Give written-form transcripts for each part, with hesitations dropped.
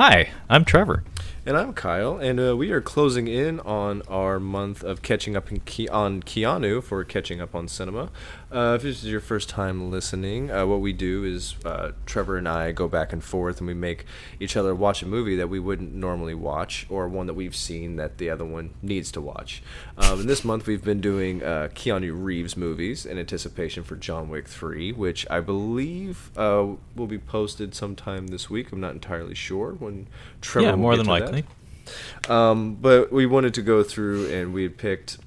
Hi, I'm Trevor. And I'm Kyle, and we are closing in on our month of catching up on Keanu for catching up on cinema. If this is your first time listening, what we do is Trevor and I go back and forth, and we make each other watch a movie that we wouldn't normally watch, or one that we've seen that the other one needs to watch. And this month we've been doing Keanu Reeves movies in anticipation for John Wick 3, which I believe will be posted sometime this week. I'm not entirely sure when Trevor will more get than to likely. But we wanted to go through, and we had picked.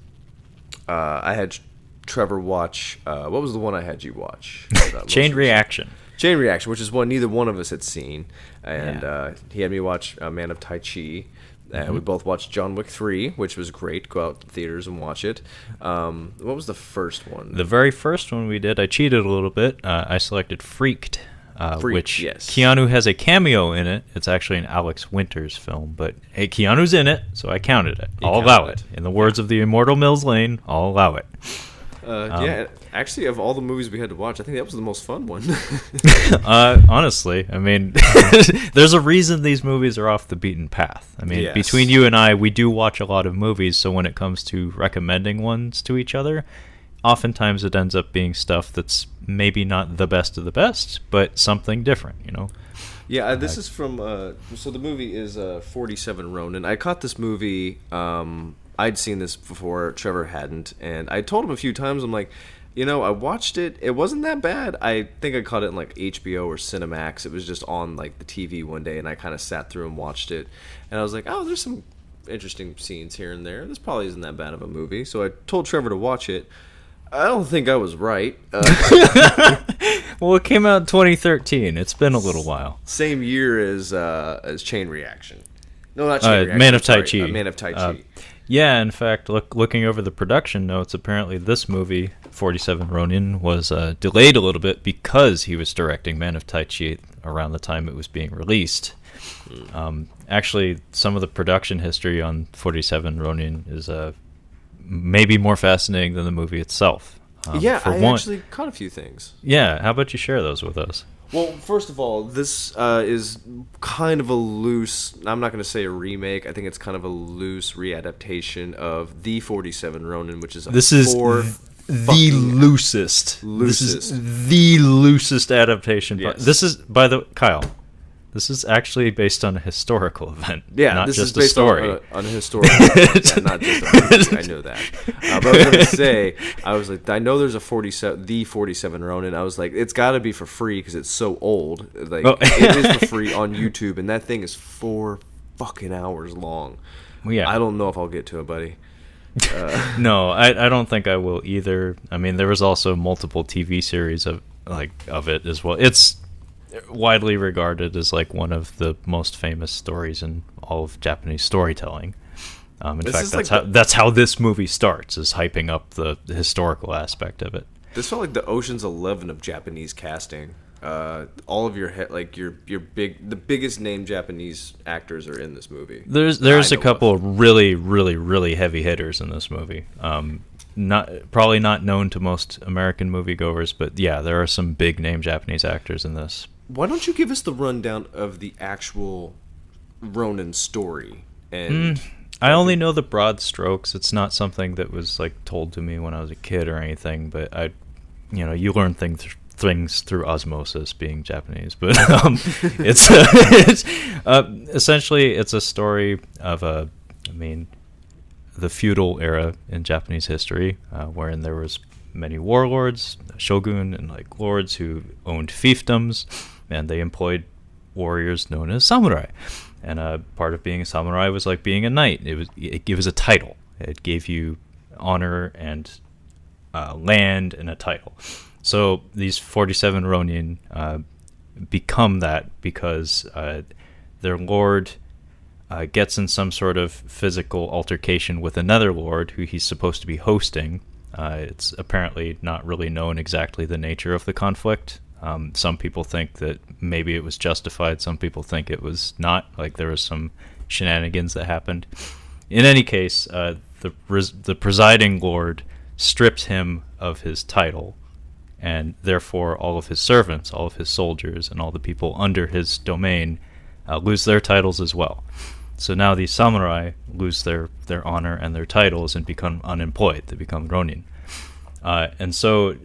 I had Trevor watch. What was the one I had you watch? Chain Reaction. Chain Reaction, which is one neither one of us had seen, and he had me watch Man of Tai Chi. And we both watched John Wick 3, which was great. Go out to theaters and watch it. What was the first one? The very first one we did, I cheated a little bit. I selected Freaked. Which yes. Keanu has a cameo in it. It's actually an Alex Winters film, but hey, Keanu's in it, so I counted it. I'll allow it. In the words of the immortal Mills Lane, I'll allow it. Actually, of all the movies we had to watch, I think that was the most fun one. Honestly, I mean, there's a reason these movies are off the beaten path. I mean, Yes. Between you and I, we do watch a lot of movies, so when it comes to recommending ones to each other, oftentimes it ends up being stuff that's maybe not the best of the best, but something different, you know? Yeah, this is from, so the movie is 47 Ronin. I caught this movie, I'd seen this before, Trevor hadn't, and I told him a few times, I'm like, I watched it, it wasn't that bad. I think I caught it in like HBO or Cinemax. It was just on like the TV one day, and I kind of sat through and watched it, and I was like, oh, there's some interesting scenes here and there. This probably isn't that bad of a movie, so I told Trevor to watch it. I don't think I was right. Well, it came out in 2013. It's been a little while. Same year as Chain Reaction. No, not Chain Reaction. Man of Tai Chi. Man of Tai Chi. Yeah, in fact, looking over the production notes, apparently this movie, 47 Ronin, was delayed a little bit because he was directing Man of Tai Chi around the time it was being released. Actually, some of the production history on 47 Ronin is maybe more fascinating than the movie itself. Actually caught a few things. Yeah, how about you share those with us? Well, first of all, this is kind of a loose, I'm not going to say a remake, I think it's kind of a loose readaptation of the 47 Ronin, which is This is the loosest. This is the loosest adaptation. Yes. This is, by the way, Kyle, this is actually based on a historical event, not this just is based a story. On a historical event, not just a movie. I know that. But I was going to say, I was like, I know there's the 47 Ronin. I was like, it's got to be for free because it's so old. Like, it is for free on YouTube, and that thing is 4 fucking hours long. Well, yeah. I don't know if I'll get to it, buddy. No, I don't think I will either. I mean, there was also multiple TV series of it as well. It's widely regarded as like one of the most famous stories in all of Japanese storytelling. In fact, that's how this movie starts, is hyping up the historical aspect of it. This felt like the Ocean's 11 of Japanese casting. All of the biggest name Japanese actors are in this movie. There's a couple of really, really, really heavy hitters in this movie. Probably not known to most American moviegoers, but yeah, there are some big name Japanese actors in this. Why don't you give us the rundown of the actual Ronin story? And I only know the broad strokes. It's not something that was like told to me when I was a kid or anything, but you learn things through osmosis being Japanese. But it's essentially it's a story of the feudal era in Japanese history, wherein there was many warlords, shogun, and like lords who owned fiefdoms, and they employed warriors known as samurai. And part of being a samurai was like being a knight. It was a title. It gave you honor and land and a title. So these 47 Ronin become that because their lord gets in some sort of physical altercation with another lord who he's supposed to be hosting. It's apparently not really known exactly the nature of the conflict. Some people think that maybe it was justified. Some people think it was not. Like there was some shenanigans that happened. In any case, the presiding lord strips him of his title, and therefore all of his servants, all of his soldiers, and all the people under his domain lose their titles as well. So now these samurai lose their honor and their titles and become unemployed. They become Ronin. And so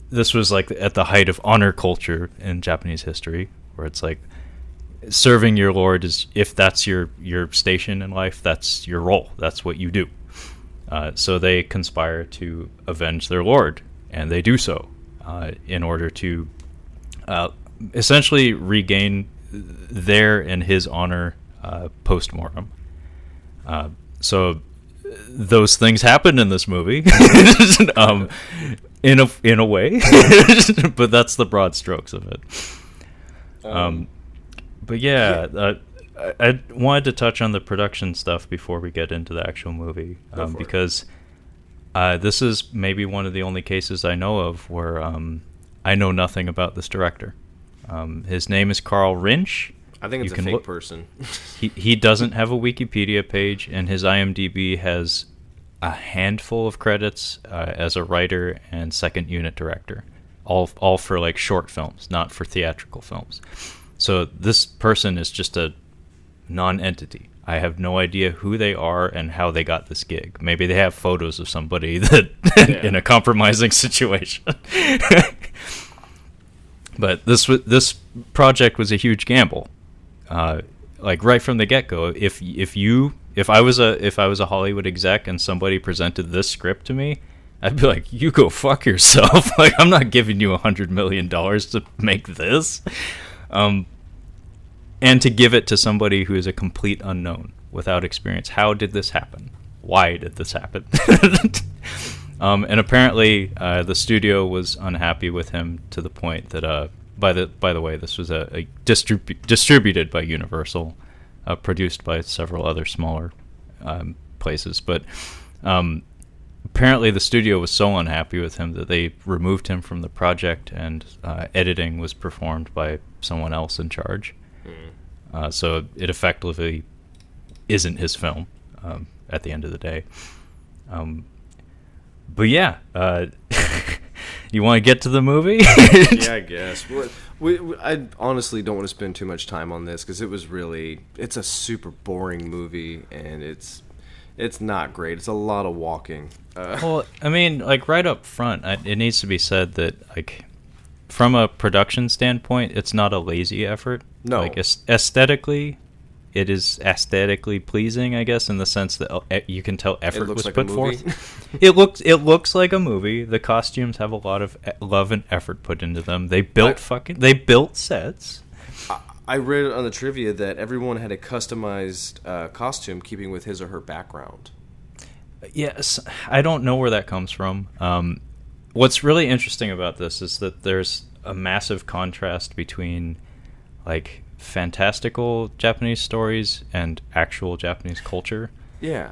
this was like at the height of honor culture in Japanese history, where it's like serving your lord is, if that's your station in life, that's your role. That's what you do. So they conspire to avenge their lord, and they do so in order to essentially regain their and his honor post-mortem. So those things happen in this movie, in a way, but that's the broad strokes of it. But yeah, I wanted to touch on the production stuff before we get into the actual movie, because this is maybe one of the only cases I know of where I know nothing about this director. His name is Carl Rinsch. I think it's a fake person. He doesn't have a Wikipedia page, and his IMDb has a handful of credits as a writer and second unit director, all for like short films, not for theatrical films. So this person is just a non-entity. I have no idea who they are and how they got this gig. Maybe they have photos of somebody that in a compromising situation. But this project was a huge gamble. Like right from the get-go, if I was a Hollywood exec and somebody presented this script to me, I'd be like, you go fuck yourself. Like, I'm not giving you $100 million to make this. And to give it to somebody who is a complete unknown without experience. How did this happen? Why did this happen? And apparently the studio was unhappy with him to the point that by the way, this was a distributed by Universal, produced by several other smaller places, but apparently the studio was so unhappy with him that they removed him from the project, and editing was performed by someone else in charge. So it effectively isn't his film at the end of the day. But yeah, you want to get to the movie? Yeah, I guess. I honestly don't want to spend too much time on this because it's a super boring movie, and it's not great. It's a lot of walking. Well, I mean, like right up front, it needs to be said that like from a production standpoint, it's not a lazy effort. No, like aesthetically, it is aesthetically pleasing, I guess, in the sense that you can tell effort was put forth. It looks like a movie. The costumes have a lot of love and effort put into them. They built sets. I read on the trivia that everyone had a customized costume keeping with his or her background. Yes, I don't know where that comes from. What's really interesting about this is that there's a massive contrast between like fantastical Japanese stories and actual Japanese culture. Yeah.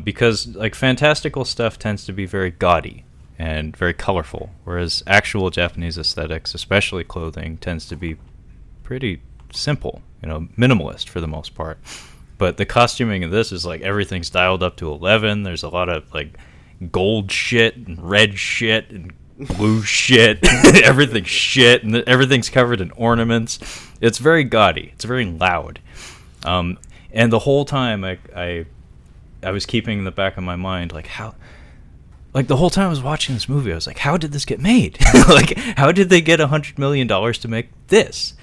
Because like fantastical stuff tends to be very gaudy and very colorful, whereas actual Japanese aesthetics, especially clothing, tends to be pretty simple, minimalist for the most part. But the costuming of this is like everything's dialed up to 11. There's a lot of like gold shit and red shit and blue shit. Everything's shit, and everything's covered in ornaments. It's very gaudy. It's very loud. And the whole time I was keeping in the back of my mind like how, like the whole time I was watching this movie, I was like, how did this get made? Like, how did they get $100 million to make this?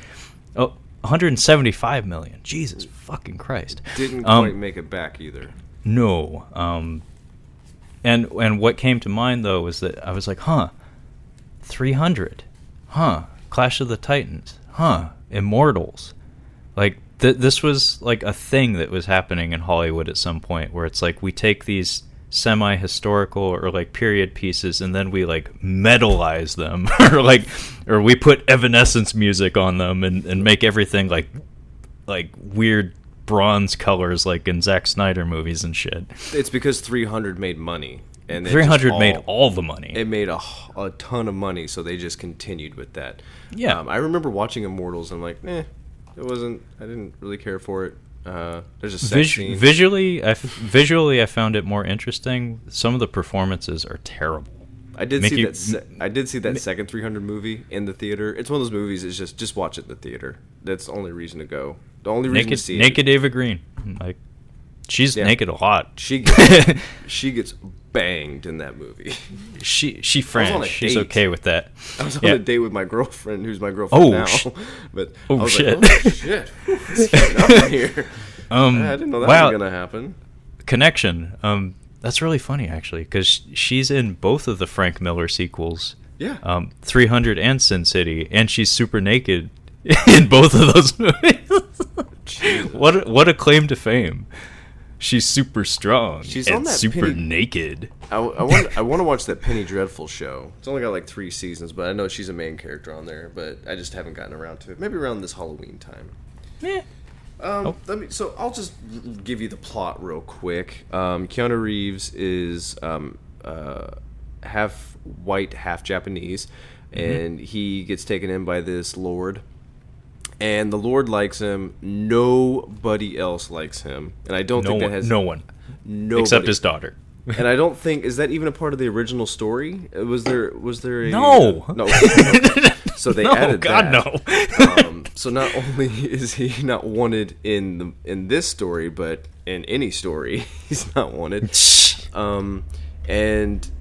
Oh, 175 million. Jesus fucking Christ. Didn't quite make it back either. No. And what came to mind though was that I was like, 300. Clash of the Titans. Immortals. Like this was like a thing that was happening in Hollywood at some point, where it's like we take these semi-historical or like period pieces and then we like metalize them or we put Evanescence music on them and make everything like weird bronze colors like in Zack Snyder movies and shit. It's because 300 made money, and 300 made all the money. It made a ton of money, so they just continued with that. Yeah. I remember watching Immortals and I'm like, it wasn't, I didn't really care for it. There's a sex scene. Visually, I found it more interesting. Some of the performances are terrible. I did see that. I did see that second 300 movie in the theater. It's one of those movies. It's just watch it in the theater. That's the only reason to go. The only reason to see it. Naked Ava Green. Like, she's naked a lot. She gets banged in that movie. She French. She's okay with that. I was on a date with my girlfriend, who's my girlfriend now. But I was shit! Like, oh shit! What's going on here? I didn't know that was gonna happen. Connection. That's really funny, actually, because she's in both of the Frank Miller sequels. Yeah. 300 and Sin City, and she's super naked in both of those movies. What a claim to fame! She's super strong. She's and on that super naked. I want to watch that Penny Dreadful show. It's only got like 3 seasons, but I know she's a main character on there. But I just haven't gotten around to it. Maybe around this Halloween time. Yeah. So I'll just give you the plot real quick. Keanu Reeves is half white, half Japanese, and he gets taken in by this lord. And the Lord likes him. Nobody else likes him, and I don't think that has no one, nobody. Except his daughter. And I don't think is that even a part of the original story. Was there a no? So they added God, that. No. So not only is he not wanted in this story, but in any story, he's not wanted. And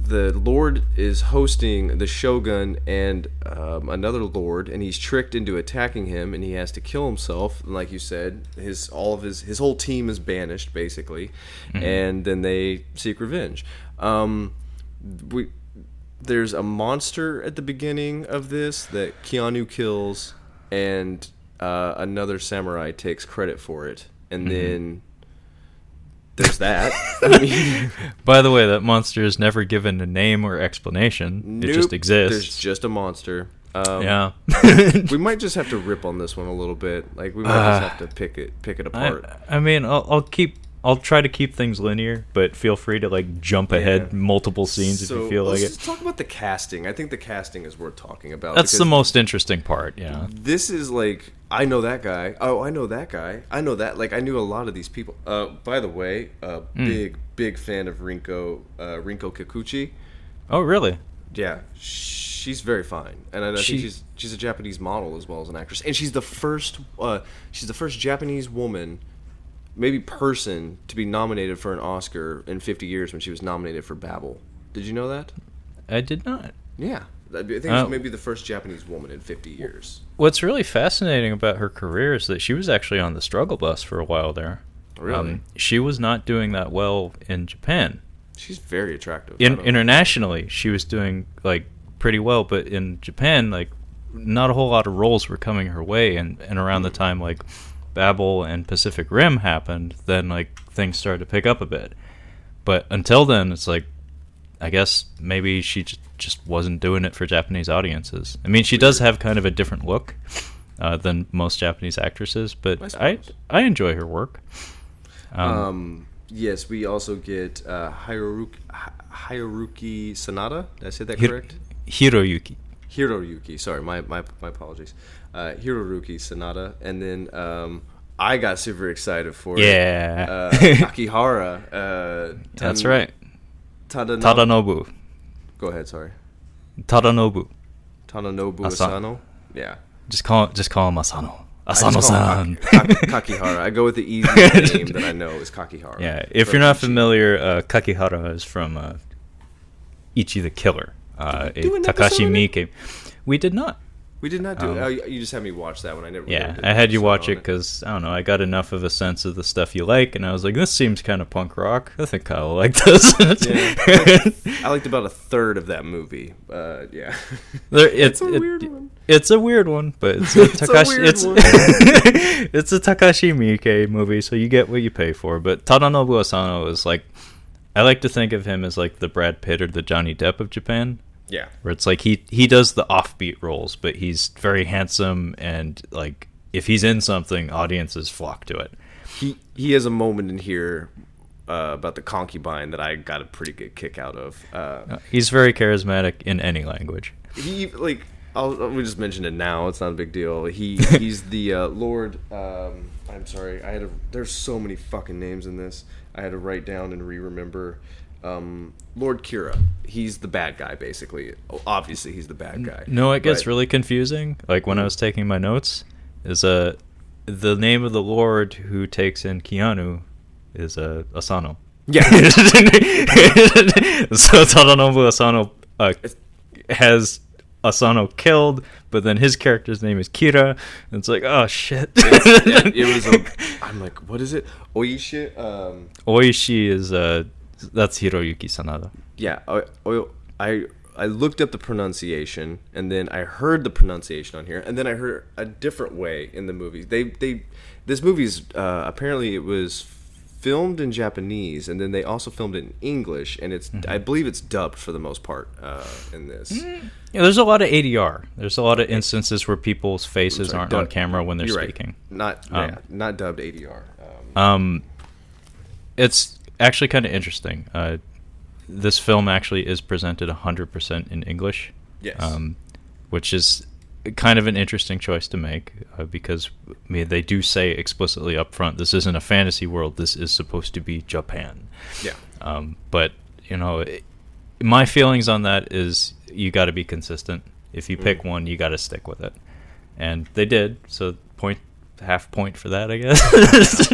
the Lord is hosting the Shogun and another Lord, and he's tricked into attacking him, and he has to kill himself. And like you said, his whole team is banished, basically, and then they seek revenge. There's a monster at the beginning of this that Keanu kills, and another samurai takes credit for it, and then there's that. I mean, by the way, that monster is never given a name or explanation. It just exists. There's just a monster. Yeah. We might just have to rip on this one a little bit. Like we might just have to pick it apart. I mean, I'll try to keep things linear, but feel free to like jump ahead multiple scenes if you feel like it. Let's talk about the casting. I think the casting is worth talking about. That's the most interesting part. Yeah. This is like, I know that guy. Oh, I know that guy. I know that. Like, I knew a lot of these people. By the way, big fan of Rinko Kikuchi. Oh, really? Yeah, she's very fine, and I think she's a Japanese model as well as an actress, and she's the first Japanese woman, maybe person, to be nominated for an Oscar in 50 years when she was nominated for Babel. Did you know that? I did not. Yeah. I think it's maybe the first Japanese woman in 50 years. What's really fascinating about her career is that she was actually on the struggle bus for a while there. Really? She was not doing that well in Japan. She's very attractive. Internationally, she was doing like pretty well, but in Japan, like not a whole lot of roles were coming her way, and around the time like Babel and Pacific Rim happened, then like things started to pick up a bit. But until then, it's like, I guess maybe she just wasn't doing it for Japanese audiences. I mean, she does have kind of a different look than most Japanese actresses, but I enjoy her work. Yes, we also get Hiroyuki Sanada. Did I say that correct? Hiroyuki. Sorry, my apologies. Hiroyuki Sanada, and then I got super excited for Kakihara. That's right. Tadanobu. Go ahead. Sorry. Tadanobu Asano. Yeah. Just call him Asano. Asano-san. Kakihara. I go with the easiest name that I know is Kakihara. Yeah. If you're not familiar, Kakihara is from Ichi the Killer. Takashi Miike. We did not. We did not do it. You just had me watch that one. I never. Yeah, I had you watch it because I don't know. I got enough of a sense of the stuff you like, and I was like, "This seems kind of punk rock. I think Kyle will like this." Yeah. I liked about a third of that movie. Yeah, it's a weird one. It's a weird one, but it's a it's a Takashi Miike movie, so you get what you pay for. But Tadanobu Asano is like, I like to think of him as like the Brad Pitt or the Johnny Depp of Japan. Yeah, where it's like he does the offbeat roles, but he's very handsome, and like if he's in something, audiences flock to it. He has a moment in here about the concubine that I got a pretty good kick out of. He's very charismatic in any language. We just mention it now. It's not a big deal. He's the Lord. I'm sorry. There's so many fucking names in this. I had to write down and remember. Lord Kira. He's the bad guy, basically. Obviously, he's the bad guy. No, it gets really confusing. Like when I was taking my notes, is the name of the Lord who takes in Keanu is Asano. Yeah. So Tadanobu Asano has Asano killed, but then his character's name is Kira, and it's like, oh shit. I'm like, what is it? Oishi? Oishi is that's Hiroyuki Sanada. Yeah, I looked up the pronunciation, and then I heard the pronunciation on here, and then I heard a different way in the movie. This movie's apparently it was filmed in Japanese, and then they also filmed it in English, and I believe it's dubbed for the most part in this. Yeah, there's a lot of ADR. There's a lot of instances where people's faces aren't on camera when they're speaking. Right. Not dubbed ADR. It's actually kind of interesting. This film actually is presented 100% in English. Yes. Which is kind of an interesting choice to make because they do say explicitly up front, this isn't a fantasy world, this is supposed to be Japan. Yeah. But, my feelings on that is you got to be consistent. If you pick one, you got to stick with it. And they did, so half point for that, I guess.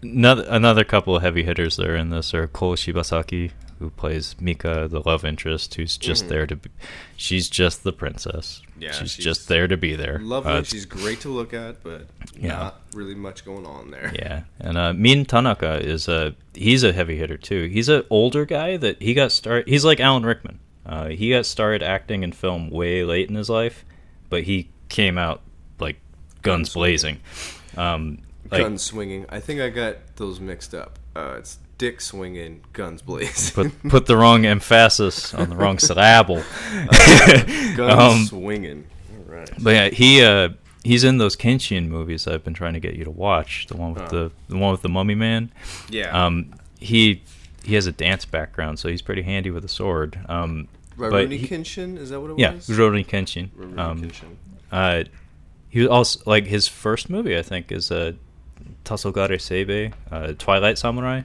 Another couple of heavy hitters that are in this are Cole Shibasaki, who plays Mika, the love interest, who's just there to be... She's just the princess. Yeah, she's just there to be there. Lovely. She's great to look at, but not really much going on there. Yeah. And Min Tanaka he's a heavy hitter, too. He's an older guy that he got started... He's like Alan Rickman. He got started acting in film way late in his life, but he came out, like, guns blazing. Gun swinging. I think I got those mixed up. It's dick swinging, guns blazing. Put the wrong emphasis on the wrong syllable. Gun swinging. All right. But yeah, he's in those Kenshin movies I've been trying to get you to watch. The one with the mummy man. Yeah. He has a dance background, so he's pretty handy with a sword. Rurouni Kenshin, is that what it was? Yeah, Rurouni Kenshin. He was also, like, his first movie, I think, is Tasogare Seibe, Twilight Samurai,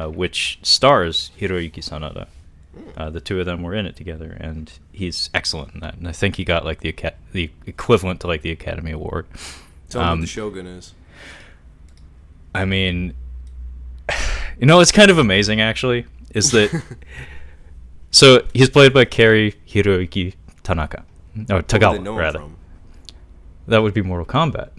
which stars Hiroyuki Sanada. The two of them were in it together, and he's excellent in that. And I think he got, like, the equivalent to, like, the Academy Award. Tell me what the Shogun is. I mean, it's kind of amazing, actually, is that... So, he's played by Cary Hiroyuki Tagawa, rather. From? That would be Mortal Kombat.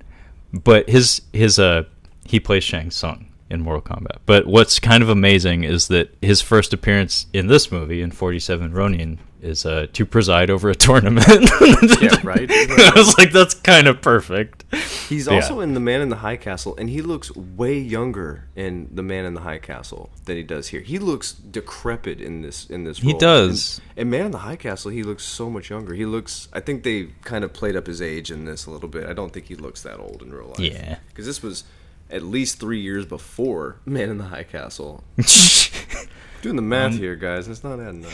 But he plays Shang Tsung in Mortal Kombat. But what's kind of amazing is that his first appearance in this movie, in 47 Ronin, is to preside over a tournament. Yeah, right? I was like, that's kind of perfect. He's also in The Man in the High Castle, and he looks way younger in The Man in the High Castle than he does here. He looks decrepit in this role. He does. In Man in the High Castle, he looks so much younger. I think they kind of played up his age in this a little bit. I don't think he looks that old in real life. Yeah. Because this was at least 3 years before Man in the High Castle. Doing the math here, guys, and it's not adding up.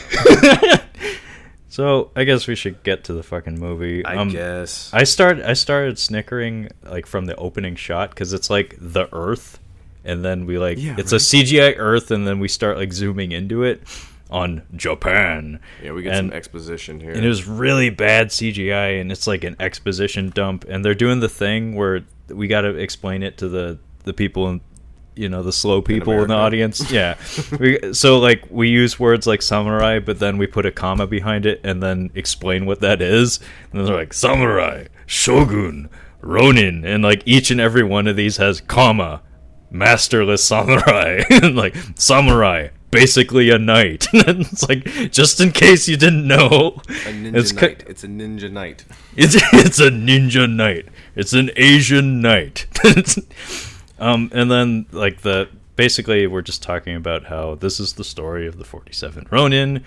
So I guess we should get to the fucking movie. I guess I started snickering, like, from the opening shot, because it's like the Earth, and then we a CGI Earth, and then we start, like, zooming into it on Japan. Yeah, we get some exposition here, and it was really bad CGI, and it's like an exposition dump, and they're doing the thing where we got to explain it to the people in. The slow people in the audience. Yeah. We use words like samurai, but then we put a comma behind it and then explain what that is. And then they're like, samurai, shogun, ronin. And, like, each and every one of these has comma, masterless samurai. And, like, samurai, basically a knight. And it's like, just in case you didn't know. A ninja knight. It's a ninja knight. It's a ninja knight. It's an Asian knight. And then, like, basically we're just talking about how this is the story of the 47 Ronin.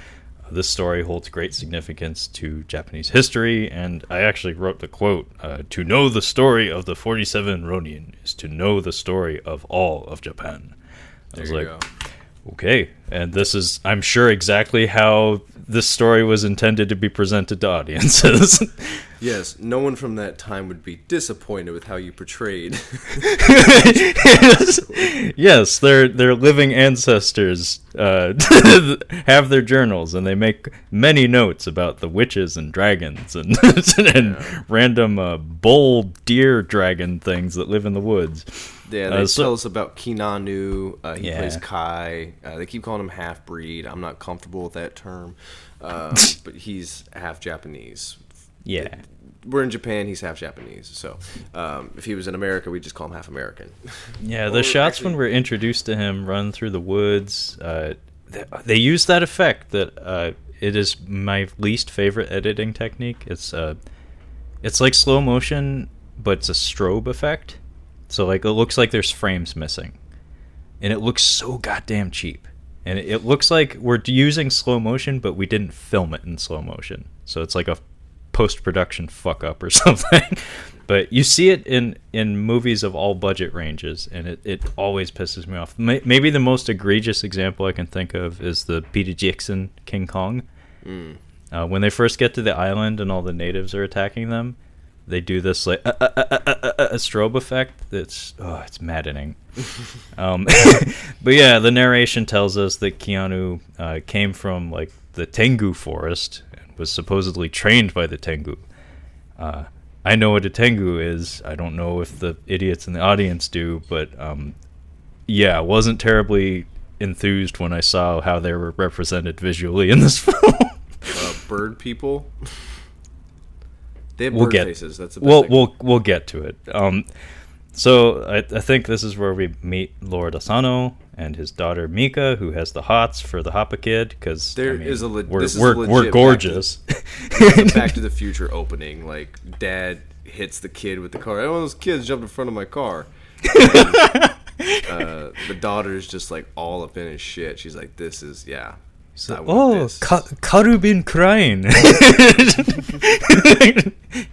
This story holds great significance to Japanese history, and I actually wrote the quote, to know the story of the 47 Ronin is to know the story of all of Japan. I was like, okay, And this is, I'm sure, exactly how this story was intended to be presented to audiences. Yes, no one from that time would be disappointed with how you portrayed. Yes, their living ancestors have their journals, and they make many notes about the witches and dragons and random bull deer dragon things that live in the woods. Yeah, they tell us about Keanu. He plays Kai. They keep calling him half-breed. I'm not comfortable with that term. But he's half Japanese. Yeah. We're in Japan, he's half Japanese. So if he was in America, we'd just call him half American. Yeah, the shots when we're introduced to him run through the woods, they use that effect that it is my least favorite editing technique. It's like slow motion, but it's a strobe effect. So like it looks like there's frames missing. And it looks so goddamn cheap. And it looks like we're using slow motion, but we didn't film it in slow motion. So it's like a post-production fuck up or something. But you see it in movies of all budget ranges, and it always pisses me off. Maybe the most egregious example I can think of is the Peter Jackson King Kong. When they first get to the island and all the natives are attacking them, they do this like a strobe effect. It's maddening. But yeah, the narration tells us that Keanu came from like the Tengu forest and was supposedly trained by the Tengu. I know what a Tengu is. I don't know if the idiots in the audience do, but yeah, wasn't terribly enthused when I saw how they were represented visually in this film. Bird people. They have bird faces. That's the best thing. We'll get to it. So I think this is where we meet Lord Asano and his daughter Mika, who has the hots for the Hapa kid. Because we're gorgeous. Back to the Future opening. Like dad hits the kid with the car. Oh, those kids jumped in front of my car. The daughter's just like all up in his shit. She's like, "This is Karu been crying."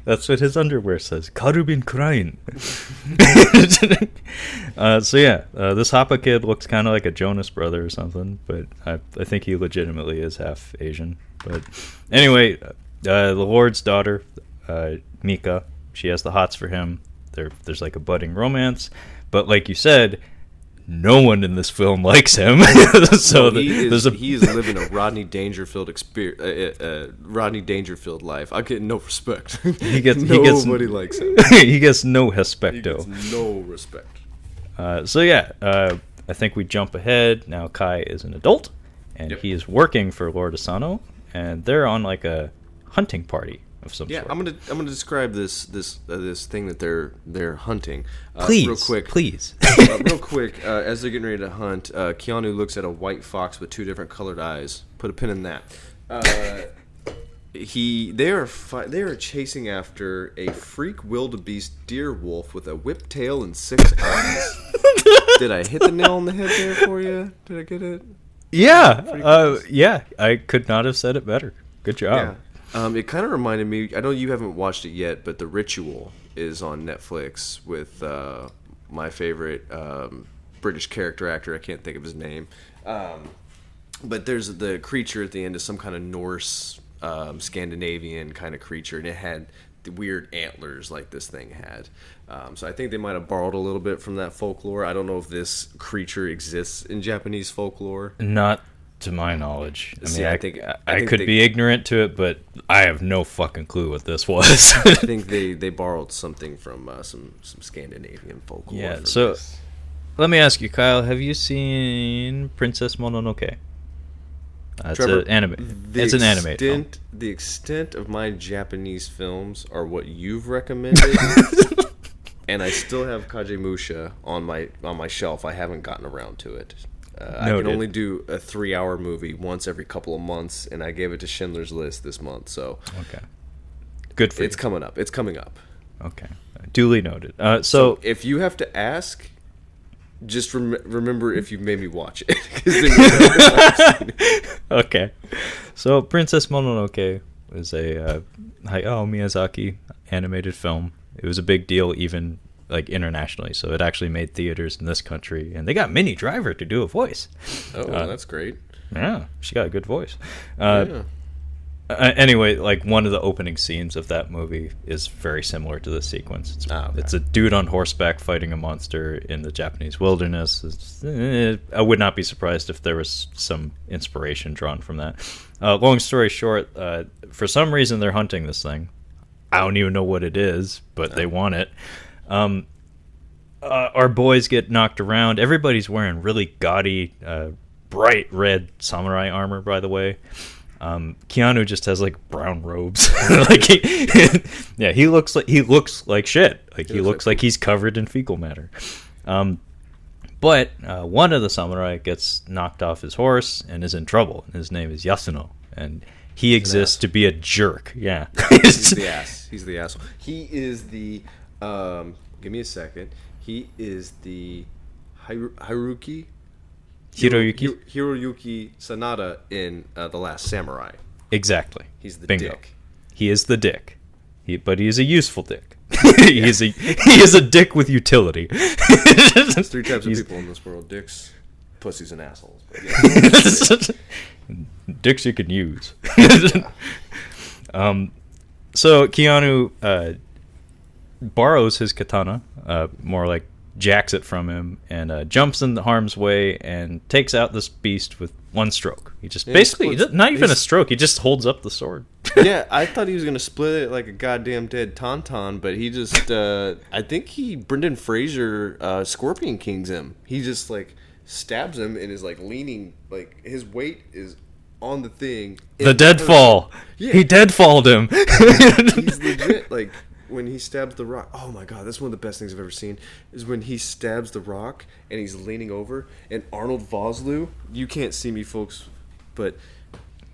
That's what his underwear says. Karu been crying. So yeah, this Hapa kid looks kind of like a Jonas brother or something, but I think he legitimately is half Asian. But anyway, the Lord's daughter, Mika, she has the hots for him. There's like a budding romance, but like you said, no one in this film likes him. So he is living a Rodney Dangerfield Rodney Dangerfield life. I get no respect. Nobody likes him. He gets no respecto. He gets no respect. So yeah, I think we jump ahead. Now Kai is an adult, and he is working for Lord Asano, and they're on like a hunting party of some sort. I'm gonna describe this thing that they're hunting. Please, real quick. Please. Real quick, as they're getting ready to hunt, Keanu looks at a white fox with two different colored eyes. Put a pin in that. They are chasing after a freak wildebeest deer wolf with a whip tail and 6 eyes. Did I hit the nail on the head there for you? Did I get it? Yeah. Yeah. I could not have said it better. Good job. Yeah. It kind of reminded me, I know you haven't watched it yet, but The Ritual is on Netflix with my favorite British character actor. I can't think of his name. But there's the creature at the end is some kind of Norse, Scandinavian kind of creature, and it had the weird antlers like this thing had. So I think they might have borrowed a little bit from that folklore. I don't know if this creature exists in Japanese folklore. Not to my knowledge. I mean, I could be ignorant to it, but I have no fucking clue what this was. I think they borrowed something from some Scandinavian folklore. Yeah, so let me ask you, Kyle, have you seen Princess Mononoke? Trevor, an anime. It's an anime film. The extent of my Japanese films are what you've recommended, and I still have Kagemusha on my shelf. I haven't gotten around to it. I can only do a 3-hour movie once every couple of months, and I gave it to Schindler's List this month. So, okay, good for you. It's coming up. It's coming up. Okay, duly noted. So if you have to ask, just remember if you made me watch it. Okay, so Princess Mononoke was a Hayao Miyazaki animated film. It was a big deal even like internationally. So it actually made theaters in this country, and they got Minnie Driver to do a voice. Oh, that's great. Yeah, she got a good voice. Yeah. Anyway, like one of the opening scenes of that movie is very similar to this sequence. It's a dude on horseback fighting a monster in the Japanese wilderness. I would not be surprised if there was some inspiration drawn from that. Long story short, for some reason they're hunting this thing. I don't even know what it is, but they want it. Our boys get knocked around. Everybody's wearing really gaudy, bright red samurai armor, by the way. Keanu just has like brown robes. Like he looks like shit. Like he looks like he's covered in fecal matter. But one of the samurai gets knocked off his horse and is in trouble. His name is Asano, and he exists to be a jerk. Yeah. He's the ass. He's the asshole. He is the give me a second. He is the Hiroyuki Sanada in The Last Samurai. Exactly. He's the Bingo. dick. He is the dick. But he is a useful dick. he is a dick with utility. There's three types of people in this world: dicks, pussies, and assholes. But yeah. Dicks you can use. So Keanu borrows his katana, more like jacks it from him, and jumps in harm's way and takes out this beast with one stroke. He just not even a stroke. He just holds up the sword. Yeah, I thought he was gonna split it like a goddamn dead tauntaun, but he just I think Brendan Fraser Scorpion Kings him. He just like stabs him and is like leaning, like his weight is on the thing. The deadfall. Yeah. He deadfalled him. He's legit like. When he stabs the rock, oh my god, that's one of the best things I've ever seen, is when he stabs the rock and he's leaning over, and Arnold Vosloo, you can't see me folks, but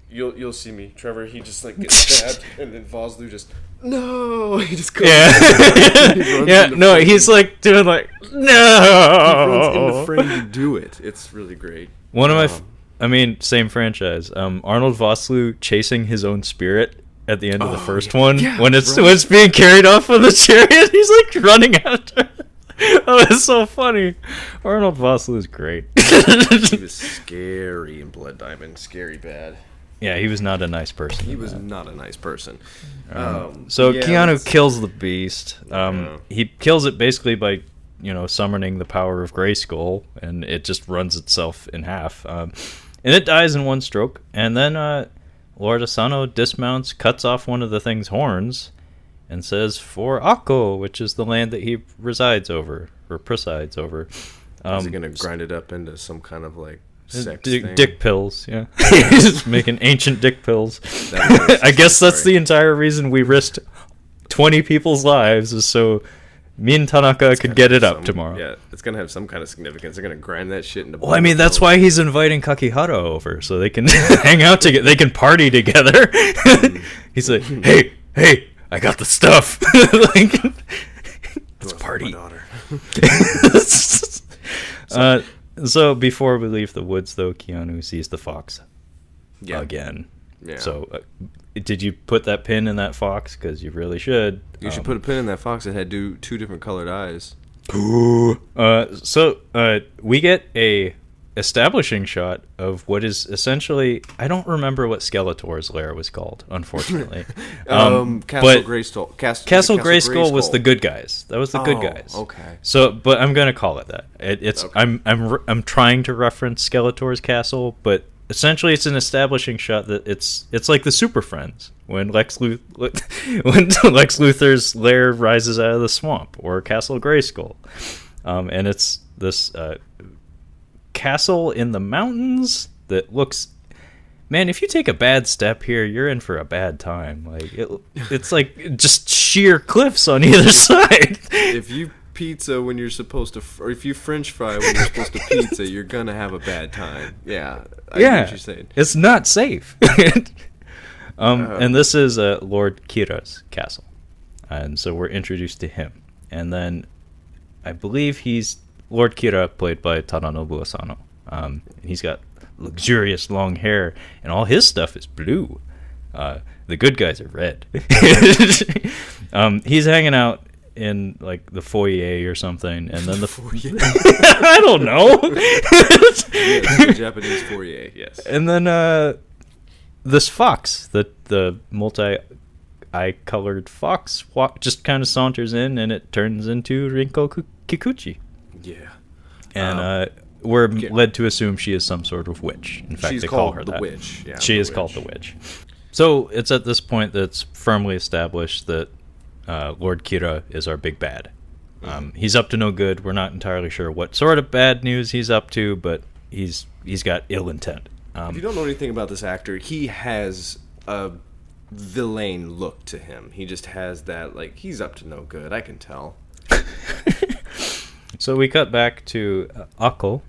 you'll see me, Trevor, he just like gets stabbed, and then Vosloo just, no, he just goes, he's like doing like, no, he runs in the frame to do it. It's really great. One of same franchise, Arnold Vosloo chasing his own spirit at the end of the first one, when it's being carried off on the chariot, he's like running after. Oh, it's so funny. Arnold Vosloo is great. He was scary in Blood Diamond, scary bad. Yeah, he was not a nice person. He was not a nice person. Keanu kills the beast. He kills it basically by summoning the power of Grayskull, and it just runs itself in half. And it dies in one stroke, and then Lord Asano dismounts, cuts off one of the thing's horns, and says, "For Akko," which is the land that he resides over, or presides over. Is he going to grind it up into some kind of, like, sex thing? Dick pills, yeah. He's making ancient dick pills. I guess that's the entire reason we risked 20 people's lives, is so me and Tanaka could get it up tomorrow. Yeah, it's going to have some kind of significance. They're going to grind that shit into... Well, I mean, that's why he's inviting Kakihara over, so they can hang out together. They can party together. He's like, hey, I got the stuff. Let's party. So before we leave the woods, though, Keanu sees the fox again. Yeah. So did you put that pin in that fox? Because you really should. You should put a pin in that fox that had two different colored eyes. So we get a establishing shot of what is essentially, I don't remember what Skeletor's lair was called, unfortunately. Castle Grayskull. Castle Grayskull was the good guys. That was the good guys. Okay. So, but I'm gonna call it that. It's okay. I'm trying to reference Skeletor's castle, but essentially it's an establishing shot that it's like the Super Friends when Lex Luthor's lair rises out of the swamp, or Castle Grayskull, and it's this castle in the mountains that looks, man, if you take a bad step here, you're in for a bad time. Like it's like just sheer cliffs on either side. If you pizza when you're supposed to, or if you French fry when you're supposed to pizza, you're gonna have a bad time. Yeah, I get what you're saying. It's not safe. And this is Lord Kira's castle, and so we're introduced to him, and then I believe he's Lord Kira, played by Tadanobu Asano. He's got luxurious long hair, and all his stuff is blue. The good guys are red. He's hanging out in like the foyer or something, and then the Foyer. I don't know. Yes, the Japanese foyer. Yes. And then this fox, the multi-eye colored fox, just kind of saunters in, and it turns into Rinko Kikuchi. Yeah. And we're led to assume she is some sort of witch. In fact, She's they call her called the that. witch. Yeah, she the is witch. called the witch. So it's at this point that's firmly established that Lord Kira is our big bad. He's up to no good. We're not entirely sure what sort of bad news he's up to, but he's got ill intent. If you don't know anything about this actor, he has a villain look to him. He just has that, like, he's up to no good. I can tell. So we cut back to Ako,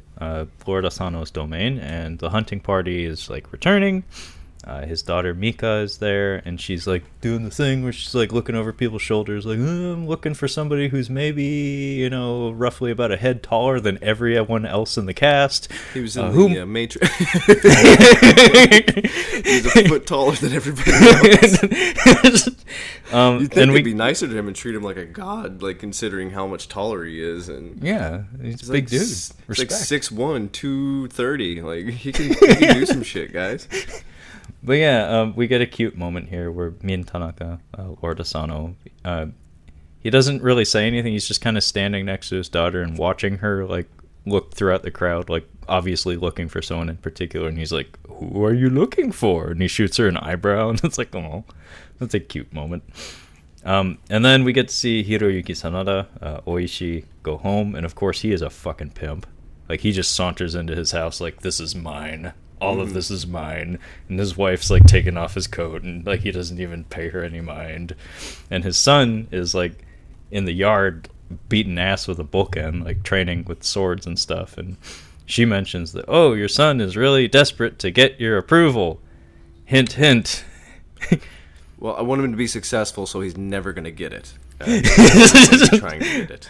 Lord Asano's domain, and the hunting party is like returning. His daughter Mika is there, and she's like doing the thing where she's like looking over people's shoulders, like, I'm looking for somebody who's maybe, roughly about a head taller than everyone else in the cast. He was in the Matrix. He's a foot taller than everybody else. You'd think it'd be nicer to him and treat him like a god, like considering how much taller he is. And yeah, he's a big dude. He's Respect. like 6'1", 230. Like he can do some shit, guys. But yeah, we get a cute moment here where Min Tanaka, Lord Asano, he doesn't really say anything. He's just kind of standing next to his daughter and watching her like look throughout the crowd, like obviously looking for someone in particular. And he's like, "Who are you looking for?" And he shoots her an eyebrow, and it's like, oh, that's a cute moment. And then we get to see Hiroyuki Sanada, Oishi, go home, and of course he is a fucking pimp. Like he just saunters into his house like, "This is mine. All of this is mine." And his wife's like taking off his coat, and like he doesn't even pay her any mind. And his son is like in the yard beating ass with a bookend, like training with swords and stuff. And she mentions that, "Oh, your son is really desperate to get your approval. Hint, hint." Well, I want him to be successful, so he's never gonna get it. He's trying to get it.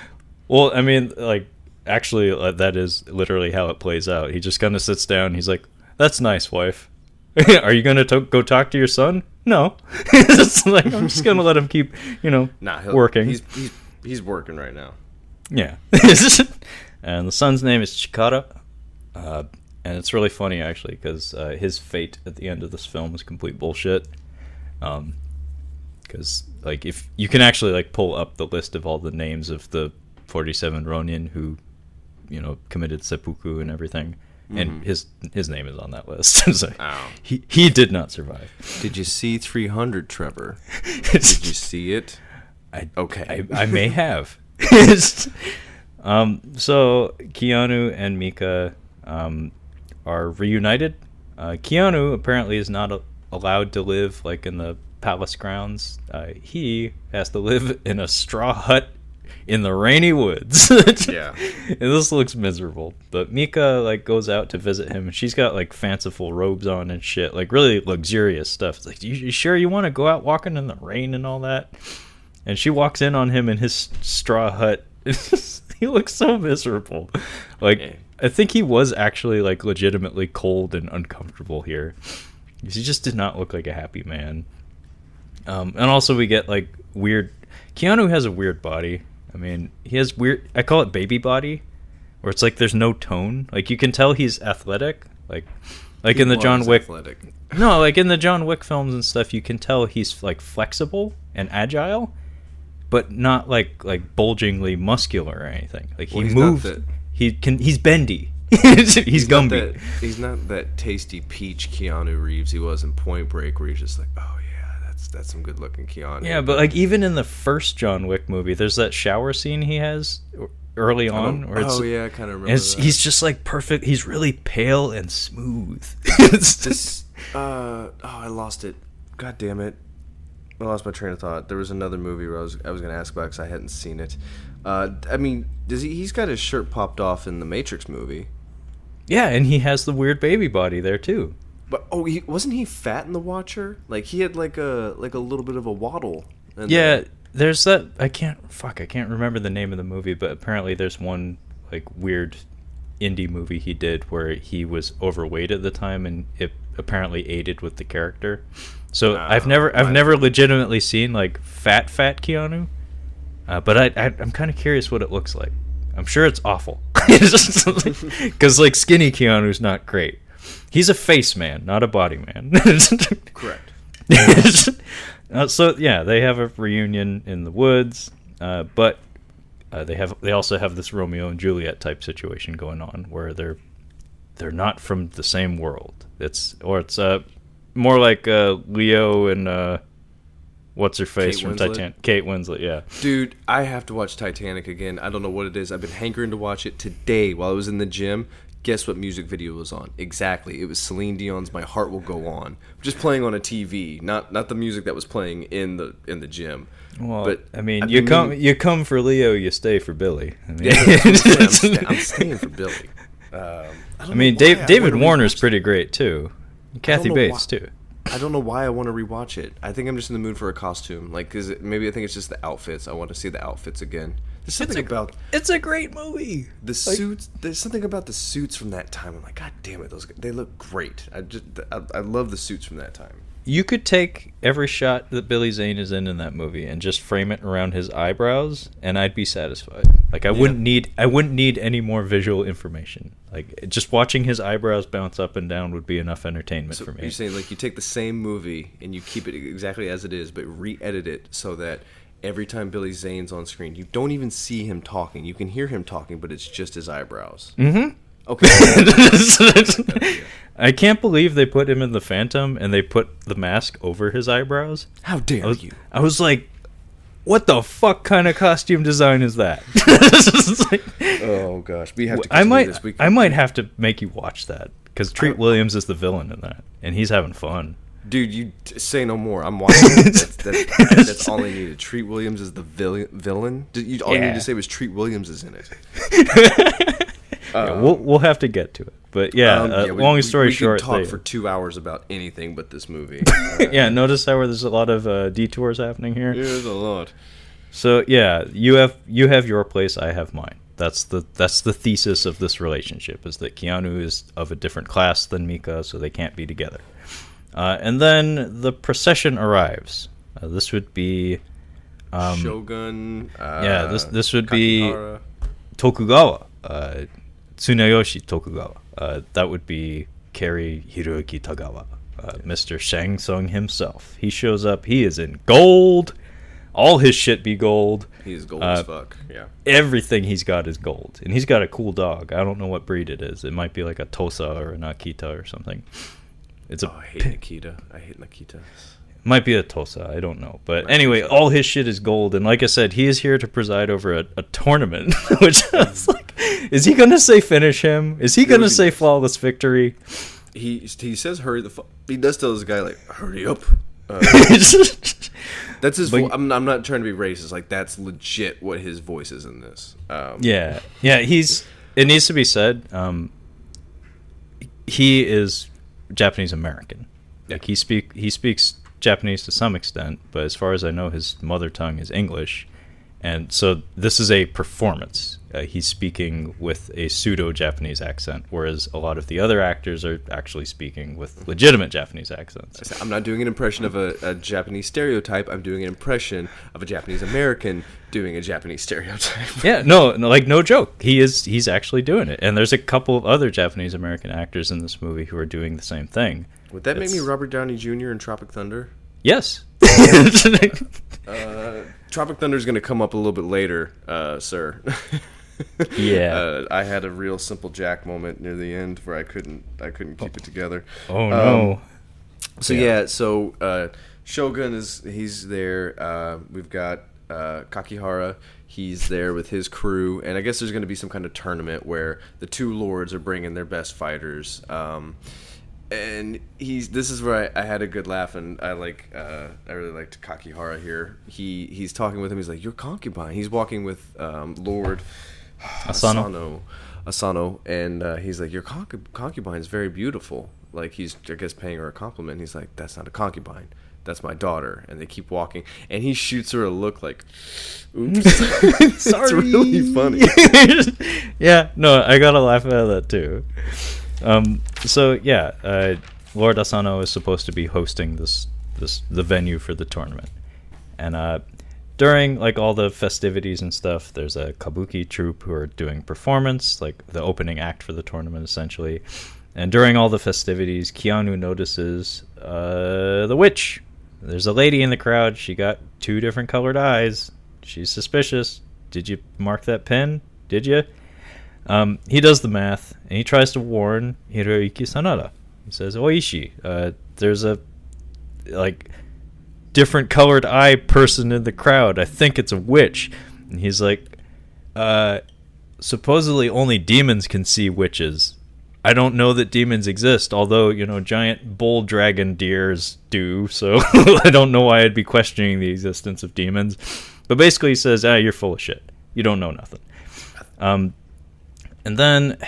Well, I mean, like, actually, that is literally how it plays out. He just kind of sits down. He's like, "That's nice, wife. Are you gonna go talk to your son?" "No." It's like, I'm just gonna let him keep, working. He's working right now. Yeah. And the son's name is Chikara, and it's really funny actually because his fate at the end of this film is complete bullshit. Because like if you can actually like pull up the list of all the names of the 47 Ronin who, committed seppuku and everything. And his name is on that list. So he did not survive. Did you see 300, Trevor? Did you see it? I may have. So Keanu and Mika are reunited. Keanu apparently is not allowed to live like in the palace grounds. He has to live in a straw hut in the rainy woods. Yeah. And this looks miserable. But Mika like goes out to visit him, and she's got like fanciful robes on and shit, like really luxurious stuff. It's like, you sure you want to go out walking in the rain and all that? And she walks in on him in his straw hut. He looks so miserable. Like, I think he was actually like legitimately cold and uncomfortable here. He just did not look like a happy man. And also we get like weird. Keanu has a weird body. I mean, he has weird. I call it baby body, where it's like there's no tone. Like you can tell he's athletic. Like in the John Wick. Athletic. No, like in the John Wick films and stuff, you can tell he's like flexible and agile, but not like Bulgingly muscular or anything. Like he moves. He's bendy. he's Gumby. He's not that tasty peach Keanu Reeves he was in Point Break, where he's just like, oh yeah, that's some good looking Keanu. Yeah, but like even in the first John Wick movie, there's that shower scene he has early on. I kind of remember that. He's just like perfect. He's really pale and smooth. I lost it. God damn it. I lost my train of thought. There was another movie where I was going to ask about because I hadn't seen it. I mean, he's got his shirt popped off in the Matrix movie. Yeah, and he has the weird baby body there too. But wasn't he fat in The Watcher? Like he had like a little bit of a waddle. Yeah, there's that. I can't remember the name of the movie, but apparently there's one like weird indie movie he did where he was overweight at the time, and it apparently aided with the character. So I've never legitimately seen like fat Keanu. But I'm kind of curious what it looks like. I'm sure it's awful. Because, like, skinny Keanu's not great. He's a face man, not a body man. Correct. So, yeah, they have a reunion in the woods, but they also have this Romeo and Juliet type situation going on where they're not from the same world. It's more like Leo and what's her face from Titanic, Kate Winslet. Yeah, dude, I have to watch Titanic again. I don't know what it is. I've been hankering to watch it today while I was in the gym. Guess what music video was on? Exactly, it was Celine Dion's "My Heart Will Go On," just playing on a TV, not the music that was playing in the gym. Well, but I mean, you come for Leo, you stay for Billy. I mean, I'm staying for Billy. I mean, David Warner's pretty great too. Kathy Bates too. I don't know why I want to rewatch it. I think I'm just in the mood for a costume. Like, maybe I think it's just the outfits. I want to see the outfits again. There's something about... It's a great movie. The suits... There's something about the suits from that time. I'm like, God damn it, they look great. I love the suits from that time. You could take every shot that Billy Zane is in that movie and just frame it around his eyebrows, and I'd be satisfied. Like, I wouldn't need any more visual information. Like, just watching his eyebrows bounce up and down would be enough entertainment for me. You're saying, like, you take the same movie and you keep it exactly as it is, but re-edit it so that every time Billy Zane's on screen, you don't even see him talking. You can hear him talking, but it's just his eyebrows. Mm-hmm. Okay. I can't believe they put him in the Phantom and they put the mask over his eyebrows. How dare you? I was like, what the fuck kind of costume design is that? Oh gosh, we have to. I might have to make you watch that because Treat Williams is the villain in that, and he's having fun. Dude, you say no more. I'm watching it. That's all I needed. Treat Williams is the villain. All you need to say was Treat Williams is in it. We'll have to get to it. But long story short, we could talk for 2 hours about anything but this movie. Yeah, notice how there's a lot of detours happening here. Yeah, there's a lot. So yeah, you have your place, I have mine. That's the thesis of this relationship, is that Keanu is of a different class than Mika, so they can't be together. And then the procession arrives. This would be Shogun. This would Kakihara. be Tokugawa. Tsunayoshi Tokugawa. That would be Cary Hiroyuki Tagawa, Mr. Shang Tsung himself. He shows up. He is in gold. All his shit be gold. He's gold as fuck. Yeah. Everything he's got is gold, and he's got a cool dog. I don't know what breed it is. It might be like a Tosa or an Akita or something. I hate Nikita. I hate Nikita. Might be a Tosa, I don't know. But anyway, all his shit is gold, and like I said, he is here to preside over a tournament, which I was like, is he going to say finish him? Is he going to say flawless victory? He says hurry the fuck. He does tell this guy, like, hurry up. That's his voice. I'm not trying to be racist. Like, that's legit what his voice is in this. Yeah, it needs to be said, he is Japanese American. Like, he speaks Japanese to some extent, but as far as I know, his mother tongue is English, and so this is a performance. He's speaking with a pseudo-Japanese accent, whereas a lot of the other actors are actually speaking with legitimate Japanese accents. I'm not doing an impression of a Japanese stereotype. I'm doing an impression of a Japanese American doing a Japanese stereotype. Yeah, no, like, no joke. He's actually doing it, and there's a couple of other Japanese American actors in this movie who are doing the same thing. Would that make me Robert Downey Jr. in Tropic Thunder? Yes. Tropic Thunder is going to come up a little bit later, sir. Yeah. I had a real Simple Jack moment near the end where I couldn't keep it together. Oh no. So Shogun he's there. We've got Kakihara. He's there with his crew, and I guess there's going to be some kind of tournament where the two lords are bringing their best fighters. And this is where I had a good laugh, and I really liked Kakihara here. He's talking with him. He's like, "Your concubine." He's walking with Lord Asano, and he's like, "Your concubine is very beautiful." Like, he's, I guess, paying her a compliment. He's like, "That's not a concubine. That's my daughter." And they keep walking, and he shoots her a look like, "Oops." Sorry. It's really funny. Yeah, no, I got a laugh out of that too. Lord Asano is supposed to be hosting the venue for the tournament, and during like all the festivities and stuff, there's a kabuki troupe who are doing performance, like the opening act for the tournament essentially. And during all the festivities, Keanu notices the witch. There's a lady in the crowd. She got 2 different colored eyes. She's suspicious. Did you mark that pen? Did you? He does the math, and he tries to warn Hiroyuki Sanada. He says, Oishi, there's a like different colored eye person in the crowd. I think it's a witch. And he's like, supposedly only demons can see witches. I don't know that demons exist, although, giant bull dragon deers do, so I don't know why I'd be questioning the existence of demons. But basically he says, you're full of shit. You don't know nothing. And then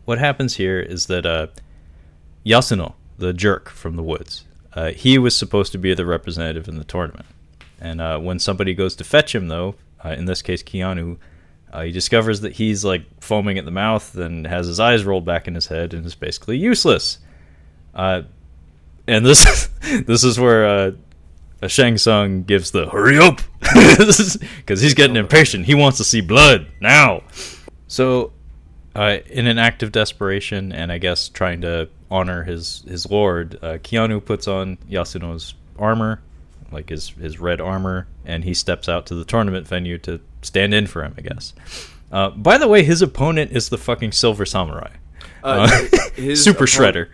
what happens here is that Asano, the jerk from the woods, he was supposed to be the representative in the tournament. And when somebody goes to fetch him, though, in this case Keanu, he discovers that he's like foaming at the mouth and has his eyes rolled back in his head and is basically useless. And this is where Shang Tsung gives the hurry up because he's getting impatient. He wants to see blood now. So in an act of desperation and I guess trying to honor his lord, Keanu puts on Yasuno's armor, like his red armor, and he steps out to the tournament venue to stand in for him, I guess. By the way, his opponent is the fucking Silver Samurai. Super Shredder.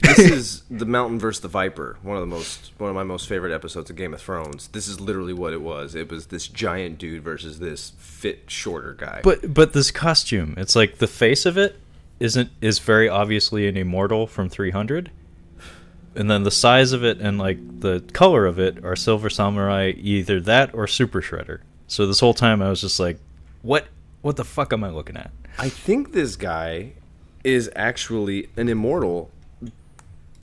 This is the Mountain versus the Viper, one of my most favorite episodes of Game of Thrones. This is literally what it was. It was this giant dude versus this fit, shorter guy. But this costume, it's like the face of it is very obviously an immortal from 300. And then the size of it and like the color of it are Silver Samurai, either that or Super Shredder. So this whole time I was just like, what the fuck am I looking at? I think this guy is actually an immortal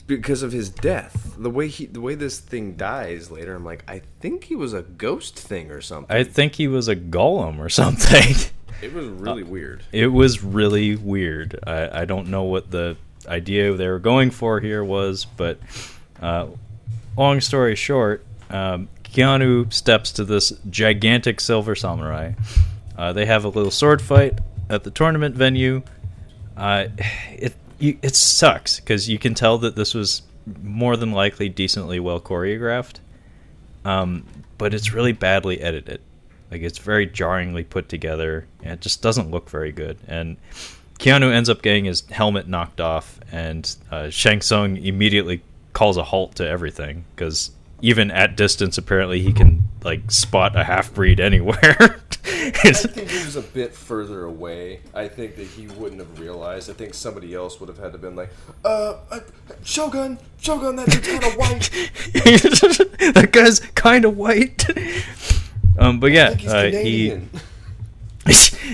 because of his death. The way this thing dies later, I'm like, I think he was a ghost thing or something. I think he was a golem or something. It was really weird. It was really weird. I don't know what the idea they were going for here was, but long story short, Keanu steps to this gigantic Silver Samurai. They have a little sword fight at the tournament venue. It sucks because you can tell that this was more than likely decently well choreographed, but it's really badly edited. Like, it's very jarringly put together, and it just doesn't look very good. And Keanu ends up getting his helmet knocked off, and Shang Tsung immediately calls a halt to everything, because even at distance, apparently, he can like spot a half-breed anywhere. I think he was a bit further away. I think that he wouldn't have realized. I think somebody else would have had to been like, Shogun, that dude's kind of white. That guy's kind of white. But yeah,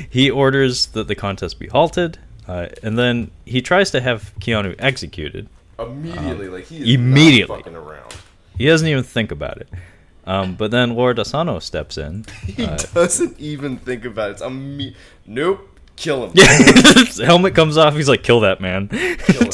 he orders that the contest be halted, and then he tries to have Keanu executed. Immediately, he is not fucking around. He doesn't even think about it. But then Lord Asano steps in. He doesn't even think about it. Nope, kill him. Yeah, his helmet comes off. He's like, kill that man. Kill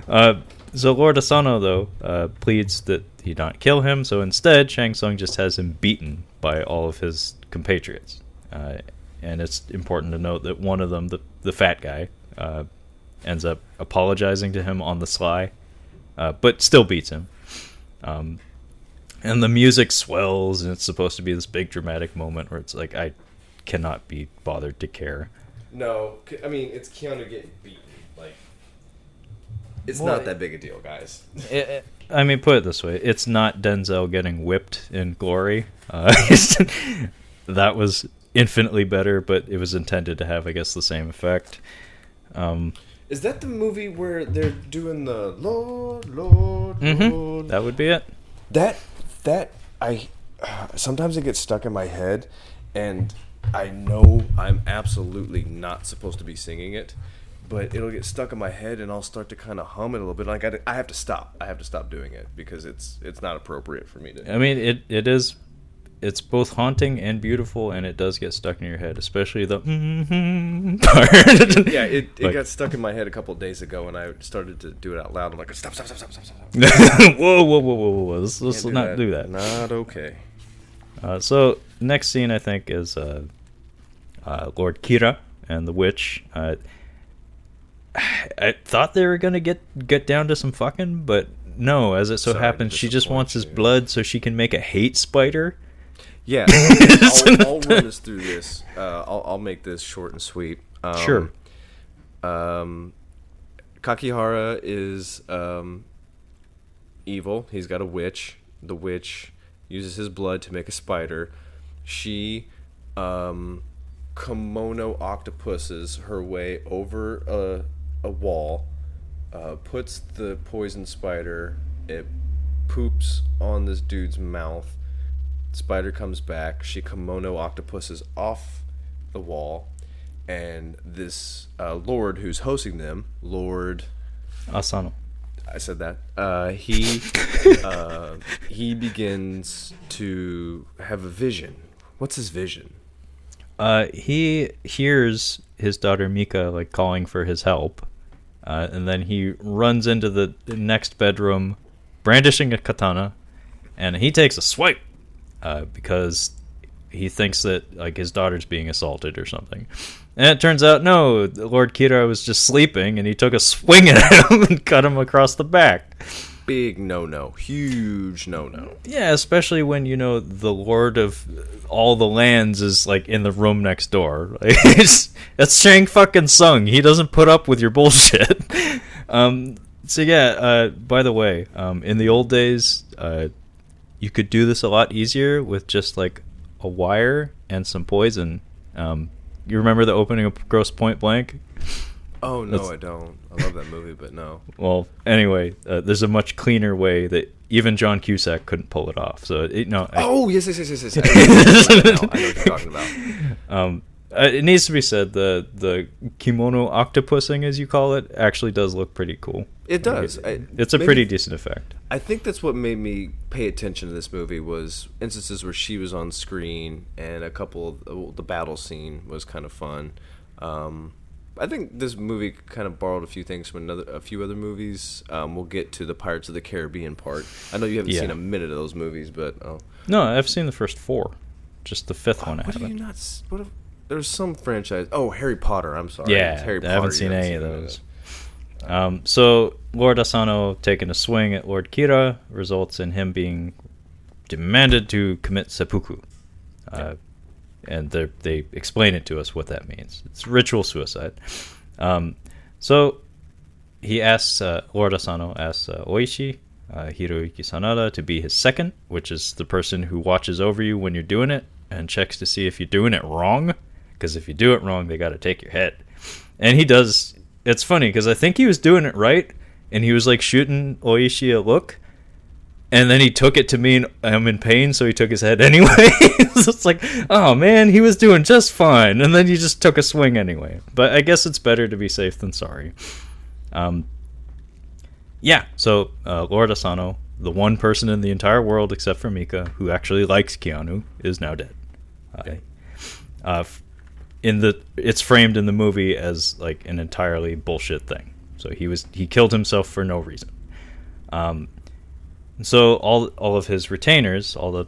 him. So Lord Asano, though, pleads that he not kill him. So instead, Shang Tsung just has him beaten by all of his compatriots. And it's important to note that one of them, the fat guy, ends up apologizing to him on the sly, but still beats him. And the music swells, and it's supposed to be this big dramatic moment where it's like, I cannot be bothered to care. No, I mean, it's Keanu getting beaten. Like, it's not that big a deal, guys. I mean, put it this way. It's not Denzel getting whipped in Glory. That was infinitely better, but it was intended to have, I guess, the same effect. Is that the movie where they're doing the Lord, Lord, Lord? That would be it. Sometimes it gets stuck in my head, and I know I'm absolutely not supposed to be singing it, but it'll get stuck in my head, and I'll start to kind of hum it a little bit. Like I have to stop. I have to stop doing it because it's not appropriate for me to. I mean, it is. It's both haunting and beautiful, and it does get stuck in your head, especially the part. Yeah, it got stuck in my head a couple of days ago, and I started to do it out loud. I'm like, stop. Whoa. Let's not do that. Not okay. So next scene I think is Lord Kira and the witch. I thought they were gonna get down to some fucking, but no. As it so happens, she just wants his blood so she can make a hate spider. Yeah, I'll run us through this. I'll make this short and sweet. Sure. Kakihara is evil. He's got a witch. The witch uses his blood to make a spider. She kimono octopuses her way over a wall, puts the poison spider. It poops on this dude's mouth. Spider comes back. She kimono octopuses off the wall, and this lord who's hosting them, Lord Asano. I said that. He begins to have a vision. What's his vision? He hears his daughter Mika like calling for his help, and then he runs into the next bedroom, brandishing a katana, and he takes a swipe because he thinks that like his daughter's being assaulted or something. And it turns out, no, Lord Kira was just sleeping, and he took a swing at him and cut him across the back. Big no-no. Huge no-no. Yeah, especially when, you know, the Lord of all the lands is, like, in the room next door. Like, that's Shang fucking Tsung. He doesn't put up with your bullshit. So, yeah, by the way, in the old days, you could do this a lot easier with just, like, a wire and some poison. You remember the opening of Grosse Point Blank? Oh, no, I don't. I love that movie, but no. Well, anyway, there's a much cleaner way that even John Cusack couldn't pull it off. So, yes. I know what you're talking about. It needs to be said, the kimono octopusing, as you call it, actually does look pretty cool. It does. It's a pretty decent effect. I think that's what made me pay attention to this movie was instances where she was on screen and a couple of the battle scene was kind of fun. I think this movie kind of borrowed a few things from a few other movies. We'll get to the Pirates of the Caribbean part. I know you haven't seen a minute of those movies, but no, I've seen the first 4. Just the 5th one I haven't. What have you not? There's some franchise. Oh, Harry Potter. I'm sorry. Yeah, Harry Potter, I haven't seen any of those. So Lord Asano taking a swing at Lord Kira results in him being demanded to commit seppuku. And they explain it to us what that means. It's ritual suicide. So he asks, Lord Asano asks Oishi, Hiroyuki Sanada, to be his second, which is the person who watches over you when you're doing it and checks to see if you're doing it wrong. Because if you do it wrong, they got to take your head. And he does. It's funny because I think he was doing it right, and he was like shooting Oishi a look, and then he took it to mean I'm in pain, so he took his head anyway. So it's like, oh man, he was doing just fine, and then he just took a swing anyway. But I guess it's better to be safe than sorry. Yeah, so Lord Asano, the one person in the entire world except for Mika who actually likes Keanu, is now dead. It's framed in the movie as like an entirely bullshit thing. So he killed himself for no reason. So all of his retainers, all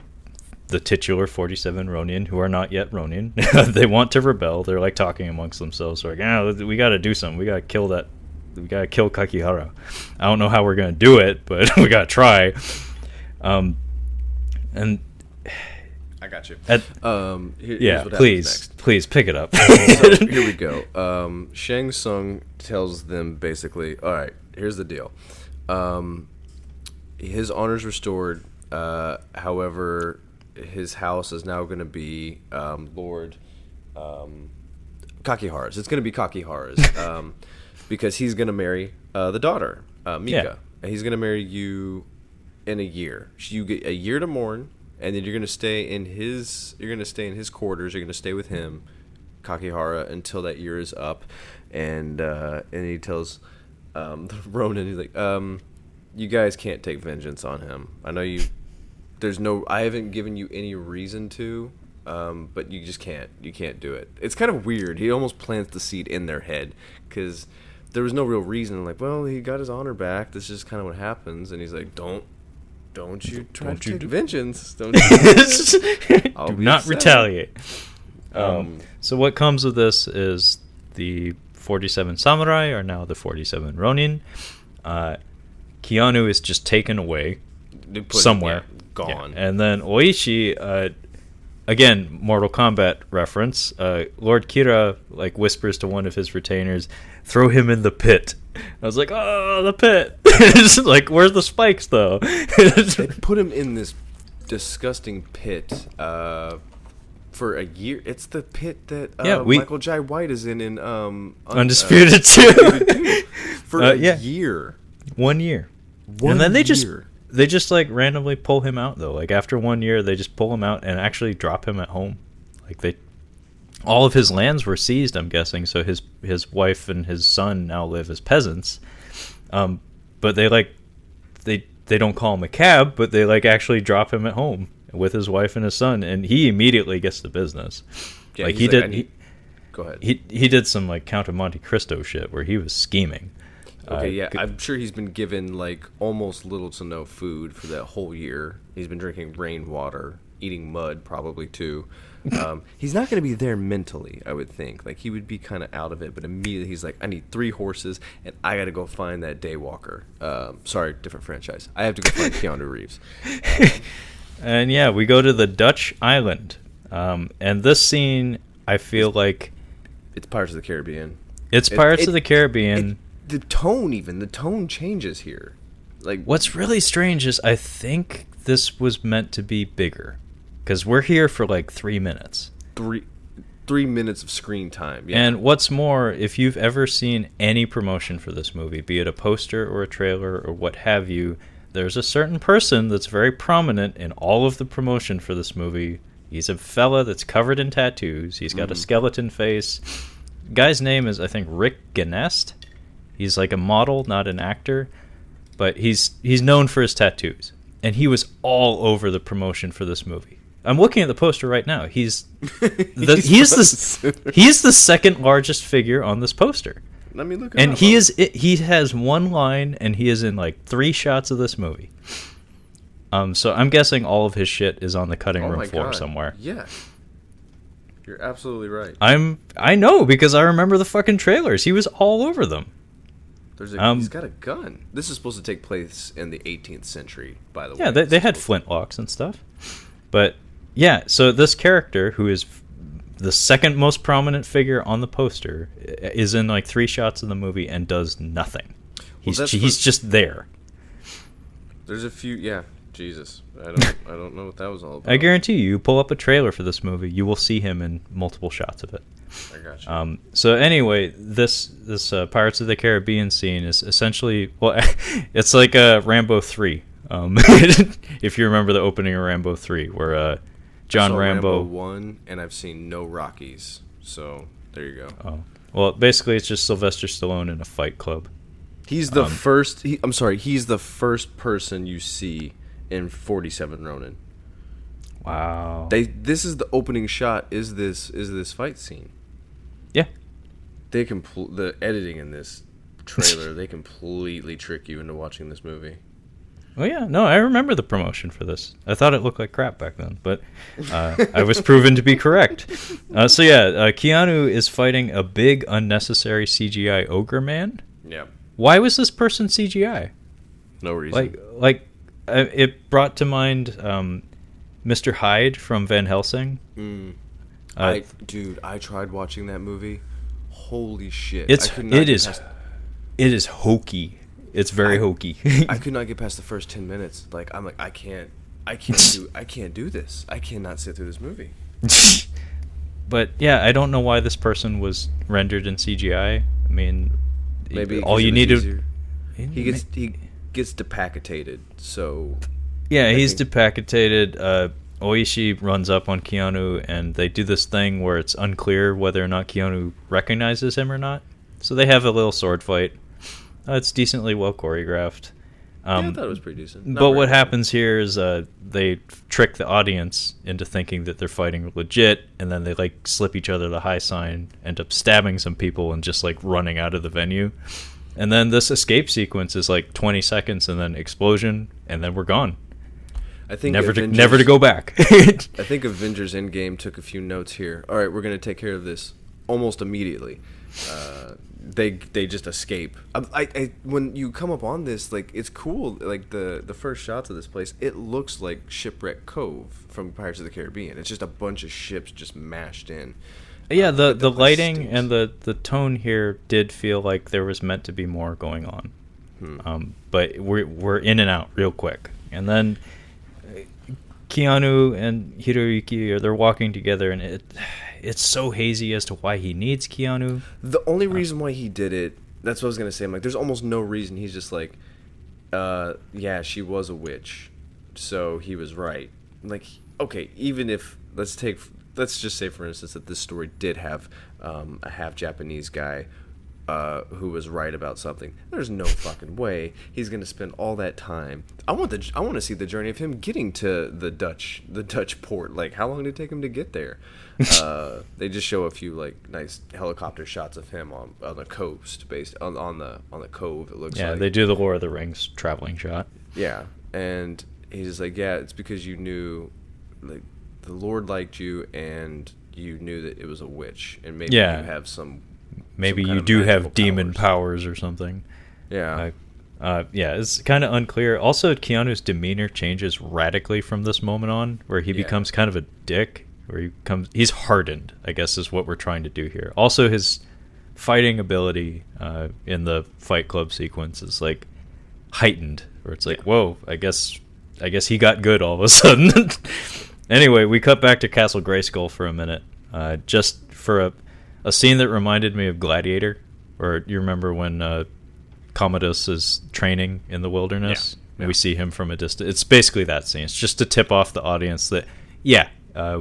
the titular 47 Ronin who are not yet Ronin, they want to rebel. They're like talking amongst themselves. They're like, we got to do something. We got to kill that. We got to kill Kakihara. I don't know how we're gonna do it, but we got to try. And I got you. Please pick it up. So, here we go. Shang Tsung tells them basically, all right, here's the deal. His honor's restored. However, his house is now going to be Lord Kakihara's. It's going to be Kakihara's because he's going to marry the daughter, Mika. Yeah. And he's going to marry you in a year. You get a year to mourn. And then you're gonna stay in his. You're gonna stay in his quarters. You're gonna stay with him, Kakihara, until that year is up. And he tells the Ronin, he's like, you guys can't take vengeance on him. I know you. I haven't given you any reason to, but you just can't. You can't do it. It's kind of weird. He almost plants the seed in their head because there was no real reason. Like, well, he got his honor back. This is just kind of what happens. And he's like, don't Don't you try Don't to you take do- vengeance. Don't you Do not retaliate. So what comes of this is the 47 samurai are now the 47 Ronin. Keanu is just taken away somewhere. Gone. Yeah. And then Oishi, again, Mortal Kombat reference, Lord Kira like whispers to one of his retainers, throw him in the pit. I was like, oh, the pit. It's like, where's the spikes, though? They put him in this disgusting pit for a year. It's the pit that Michael Jai White is in Undisputed 2. For a year. 1 year. And then they just like randomly pull him out, though. Like after 1 year, they just pull him out and actually drop him at home. Like all of his lands were seized, I'm guessing, so his wife and his son now live as peasants. But they don't call him a cab, but they like actually drop him at home with his wife and his son, and he immediately gets the business. Yeah, like go ahead. He did some like Count of Monte Cristo shit where he was scheming. Okay, I'm sure he's been given like almost little to no food for that whole year. He's been drinking rainwater, eating mud probably too. He's not going to be there mentally, I would think. Like he would be kind of out of it, but immediately he's like, I need 3 horses, and I got to go find that Daywalker. Sorry, different franchise. I have to go find Keanu Reeves. And yeah, we go to the Dutch island, and this scene, I feel like it's Pirates of the Caribbean. It's Pirates of the Caribbean. The tone changes here. Like what's really strange is I think this was meant to be bigger, because we're here for like 3 minutes. 3 minutes of screen time. Yeah. And what's more, if you've ever seen any promotion for this movie, be it a poster or a trailer or what have you, there's a certain person that's very prominent in all of the promotion for this movie. He's a fella that's covered in tattoos. He's got a skeleton face. Guy's name is, I think, Rick Genest. He's like a model, not an actor, but he's known for his tattoos, and he was all over the promotion for this movie. I'm looking at the poster right now. He's the second largest figure on this poster. Let me look. And he has one line, and he is in like 3 shots of this movie. So I'm guessing all of his shit is on the cutting room floor somewhere. Yeah. You're absolutely right. I know, because I remember the fucking trailers. He was all over them. He's got a gun. This is supposed to take place in the 18th century, by the way. Yeah, they had flintlocks and stuff. But yeah, so this character, who is the second most prominent figure on the poster, is in like 3 shots of the movie and does nothing. He's just there. There's a few, Jesus. I don't know what that was all about. I guarantee you pull up a trailer for this movie, you will see him in multiple shots of it. I got you. So anyway, this Pirates of the Caribbean scene is essentially, well, it's like Rambo 3. If you remember the opening of Rambo 3, where John Rambo 1, and I've seen no Rockies, so there you go. Oh, well, basically it's just Sylvester Stallone in a fight club. He's the first. He's the first person you see in 47 Ronin. Wow. This is the opening shot. Is this fight scene? Yeah. The editing in this trailer, they completely trick you into watching this movie. Oh yeah, no, I remember the promotion for this. I thought it looked like crap back then, but I was proven to be correct. Keanu is fighting a big, unnecessary CGI ogre man. Yeah. Why was this person CGI? No reason. It brought to mind Mr. Hyde from Van Helsing. I tried watching that movie. Holy shit! It is hokey. It's very hokey. I could not get past the first 10 minutes. I can't do this. I cannot sit through this movie. But yeah, I don't know why this person was rendered in CGI. I mean, maybe all you need to. He gets decapitated. So yeah, he's decapitated. Oishi runs up on Keanu, and they do this thing where it's unclear whether or not Keanu recognizes him or not. So they have a little sword fight. It's decently well choreographed. I thought it was pretty decent. But what happens here is they trick the audience into thinking that they're fighting legit, and then they slip each other the high sign, end up stabbing some people, and just running out of the venue. And then this escape sequence is 20 seconds, and then explosion, and then we're gone. I think never to go back. I think Avengers Endgame took a few notes here. All right, we're gonna take care of this almost immediately. They just escape. I when you come up on this, like, it's cool. Like the first shots of this place, it looks like Shipwreck Cove from Pirates of the Caribbean. It's just a bunch of ships just mashed in. Yeah, the lighting and the tone here did feel like there was meant to be more going on. But we're in and out real quick, and then Keanu and Hiroyuki they're walking together, and it's so hazy as to why he needs Keanu. The only reason why he did it, that's what I was gonna say. I'm like, there's almost no reason. He's just like, yeah, she was a witch, so he was right. Like, okay, even if let's just say, for instance, that this story did have a half Japanese guy who was right about something. There's no fucking way he's gonna spend all that time. I want to see the journey of him getting to the Dutch port. Like, how long did it take him to get there? They just show a few like nice helicopter shots of him on the coast, based on the cove. It looks like. Yeah, they do the Lord of the Rings traveling shot. Yeah, and he's just like, yeah, it's because you knew, like, the Lord liked you, and you knew that it was a witch, and maybe you have some. Maybe you do have demon powers or something. Yeah. Yeah, it's kind of unclear. Also, Keanu's demeanor changes radically from this moment on, where he becomes kind of a dick. Where he's hardened, I guess, is what we're trying to do here. Also, his fighting ability in the Fight Club sequence is like heightened, where it's like, whoa, I guess he got good all of a sudden. Anyway, we cut back to Castle Grayskull for a minute, just for a scene that reminded me of Gladiator, or you remember when Commodus is training in the wilderness, and we see him from a distance. It's basically that scene. It's just to tip off the audience that,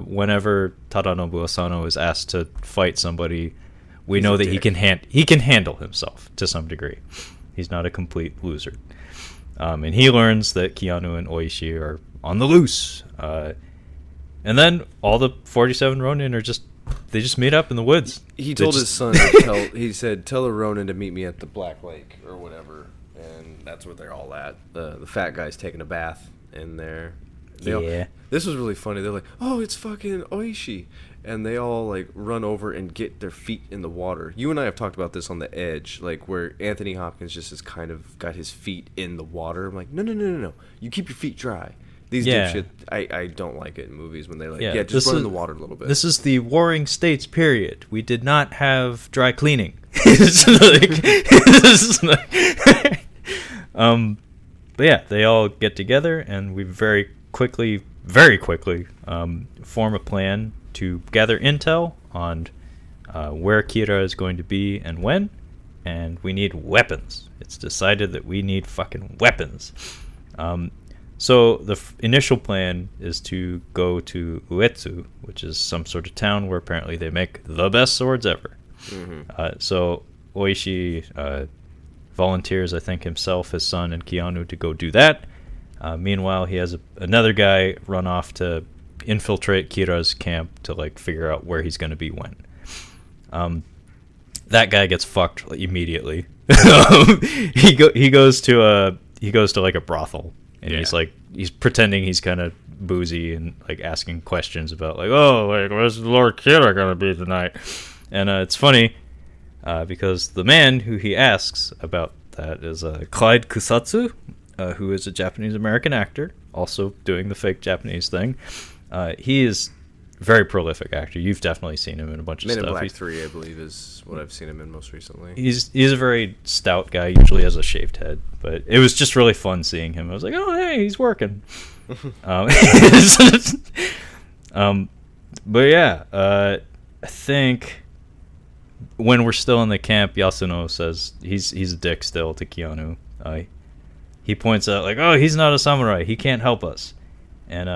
whenever Tadanobu Asano is asked to fight somebody, we know that he can handle himself to some degree. He's not a complete loser. And he learns that Keanu and Oishi are on the loose. And then all the 47 Ronin they just meet up in the woods. He told his son he said, tell the Ronin to meet me at the Black Lake or whatever. And that's where they're all at. The fat guy's taking a bath in there. This was really funny. They're like, oh, it's fucking Oishi. And they all like run over and get their feet in the water. You and I have talked about this on The Edge, like where Anthony Hopkins just has kind of got his feet in the water. I'm like, no. You keep your feet dry. These dipshit, I don't like it in movies when they're like, just run in the water a little bit. This is the Warring States period. We did not have dry cleaning. But yeah, they all get together, and we very quickly form a plan to gather intel on where Kira is going to be and when, and we need weapons. It's decided that we need fucking weapons. So the initial plan is to go to Uetsu, which is some sort of town where apparently they make the best swords ever. So Oishi volunteers, I think, himself, his son, and Keanu to go do that. Meanwhile, he has another guy run off to infiltrate Kira's camp to like figure out where he's going to be when. That guy gets fucked immediately. He goes to like a brothel. And he's pretending he's kind of boozy and like asking questions about like, oh, like, where's Lord Kira gonna be tonight? And it's funny because the man who he asks about that is Clyde Kusatsu, who is a Japanese American actor, also doing the fake Japanese thing. He is a very prolific actor. You've definitely seen him in a bunch of stuff. Men in Black 3, I believe, is what I've seen him in most recently. He's a very stout guy, usually has a shaved head, but it was just really fun seeing him. I was like, oh, hey, he's working. But yeah, I think when we're still in the camp, Yasuno says he's a dick still to Keanu. He points out, like, oh, he's not a samurai. He can't help us. And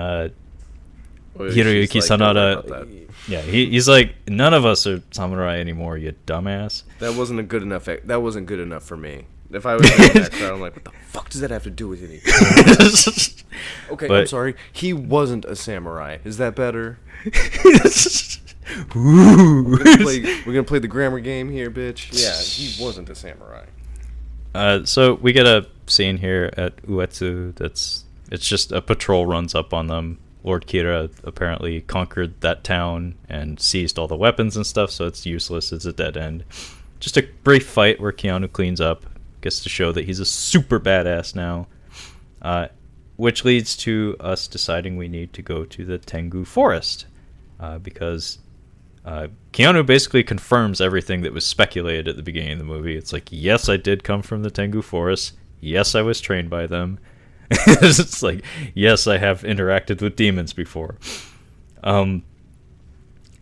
Hiroyuki Sanada, he's like, none of us are samurai anymore, you dumbass. That wasn't good enough for me. If I was in that crowd, I'm like, what the fuck does that have to do with anything? Okay, I'm sorry. He wasn't a samurai. Is that better? We're gonna play the grammar game here, bitch. Yeah, he wasn't a samurai. So we get a scene here at Uetsu that's It's just a patrol runs up on them. Lord Kira apparently conquered that town and seized all the weapons and stuff, so it's useless. It's a dead end. Just a brief fight where Keanu cleans up, gets to show that he's a super badass now, which leads to us deciding we need to go to the Tengu Forest, because Keanu basically confirms everything that was speculated at the beginning of the movie. It's like, yes, I did come from the Tengu Forest. Yes, I was trained by them. It's like, yes, I have interacted with demons before. And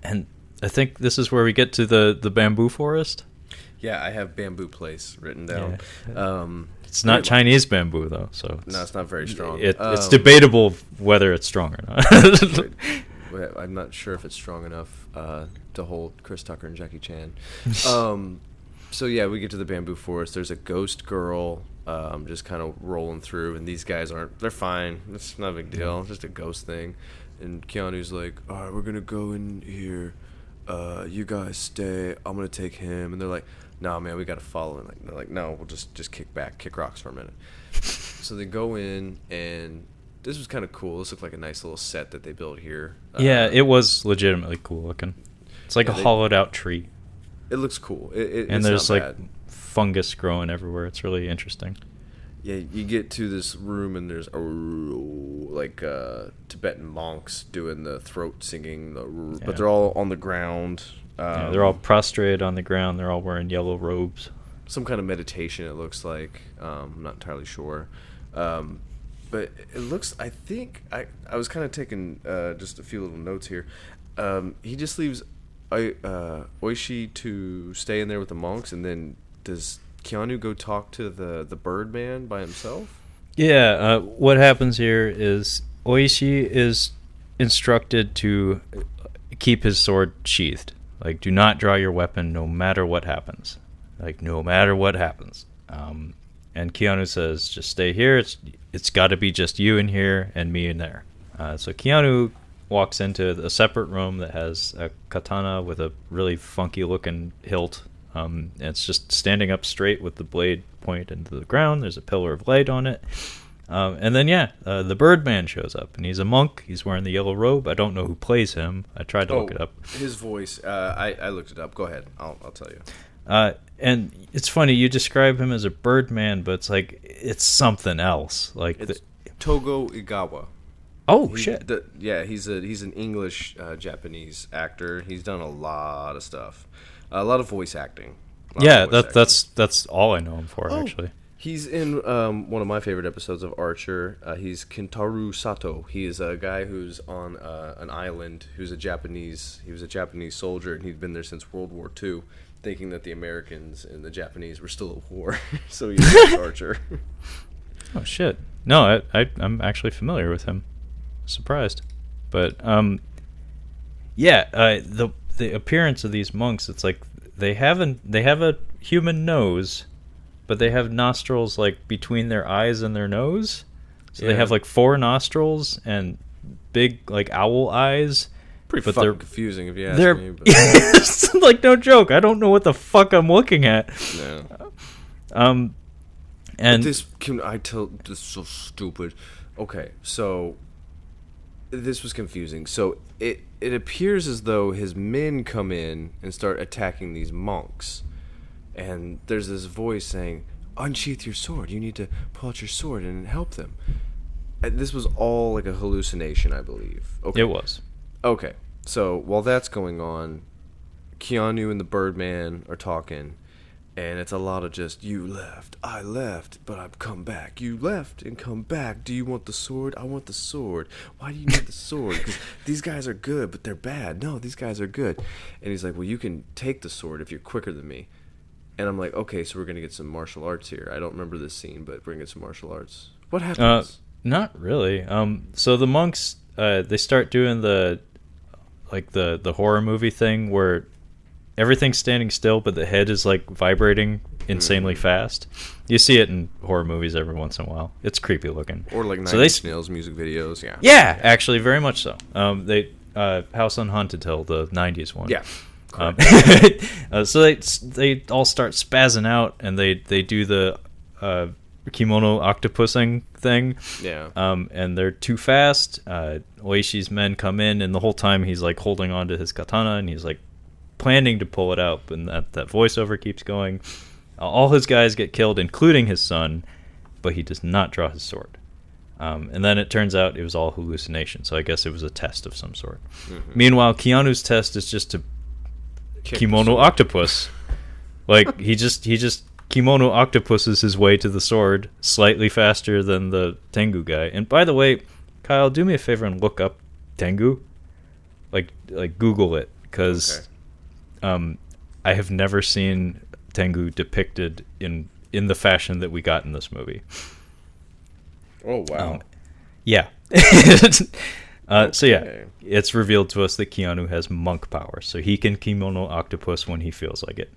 I think this is where we get to the bamboo forest. Yeah, I have bamboo place written down. Yeah. It's not Chinese bamboo, though. So no, it's not very strong. It's debatable whether it's strong or not. I'm not sure if it's strong enough to hold Chris Tucker and Jackie Chan. So yeah, we get to the bamboo forest. There's a ghost girl just kind of rolling through, and these guys they're fine. It's not a big deal. It's just a ghost thing. And Keanu's like, all right, we're going to go in here. You guys stay. I'm going to take him. And they're like, nah, man, we got to follow him. They're like, no, we'll just kick rocks for a minute. So they go in, and this was kind of cool. This looked like a nice little set that they built here. Yeah, it was legitimately cool looking. It's like a hollowed out tree. It looks cool. And there's like fungus growing everywhere. It's really interesting. Yeah, you get to this room, and there's Tibetan monks doing the throat singing, but they're all on the ground. They're all prostrated on the ground. They're all wearing yellow robes. Some kind of meditation, it looks like. I'm not entirely sure. But it looks, I think, I was kind of taking just a few little notes here. He just leaves Oishi to stay in there with the monks, and then does Keanu go talk to the Birdman by himself? Yeah, what happens here is Oishi is instructed to keep his sword sheathed. Like, do not draw your weapon no matter what happens. Like, no matter what happens. And Keanu says, just stay here. It's got to be just you in here and me in there. So Keanu walks into a separate room that has a katana with a really funky-looking hilt. And it's just standing up straight with the blade point into the ground. There's a pillar of light on it. And then, the Birdman shows up, and he's a monk. He's wearing the yellow robe. I don't know who plays him. I tried to look it up. His voice, I looked it up. Go ahead. I'll tell you. And it's funny, you describe him as a Birdman, but it's like, it's something else. Like it's Togo Igawa. Oh, shit. He's an English Japanese actor. He's done a lot of stuff. A lot of voice acting. That's all I know him for, actually. He's in one of my favorite episodes of Archer. He's Kentaro Sato. He is a guy who's on an island. He was a Japanese soldier, and he'd been there since World War II, thinking that the Americans and the Japanese were still at war. So he's Archer. Oh shit! No, I'm actually familiar with him. Surprised, but the appearance of these monks, it's like they have a human nose, but they have nostrils like between their eyes and their nose. So they have like 4 nostrils and big like owl eyes. Pretty fucking confusing if you ask me. But. It's like, no joke. I don't know what the fuck I'm looking at. No. And this is so stupid. Okay, so this was confusing. So it appears as though his men come in and start attacking these monks. And there's this voice saying, unsheath your sword. You need to pull out your sword and help them. And this was all like a hallucination, I believe. Okay. It was. Okay. So while that's going on, Keanu and the Birdman are talking. And it's a lot of just, you left, I left, but I've come back. You left and come back. Do you want the sword? I want the sword. Why do you need the sword? Because these guys are good, but they're bad. No, these guys are good. And he's like, well, you can take the sword if you're quicker than me. And I'm like, okay, so we're going to get some martial arts here. I don't remember this scene, but we're going to get some martial arts. What happens? Not really. So the monks, they start doing the horror movie thing where everything's standing still, but the head is like vibrating insanely fast. You see it in horror movies every once in a while. It's creepy looking. Or like Nine Inch Nails music videos, yeah. Yeah, actually, very much so. They House on Haunted Hill, the 90s one. Yeah. So they all start spazzing out, and they do the kimono octopusing thing. Yeah. And they're too fast. Oishi's men come in, and the whole time he's like holding on to his katana, and he's like planning to pull it out, and that voiceover keeps going. All his guys get killed, including his son, but he does not draw his sword. And then it turns out it was all hallucination, so I guess it was a test of some sort. Mm-hmm. Meanwhile, Keanu's test is just to kimono octopus. Like, he just kimono octopuses his way to the sword slightly faster than the Tengu guy. And by the way, Kyle, do me a favor and look up Tengu. Like Google it, because I have never seen Tengu depicted in the fashion that we got in this movie. Oh, wow. Yeah. So yeah, it's revealed to us that Keanu has monk power, so he can kimono octopus when he feels like it.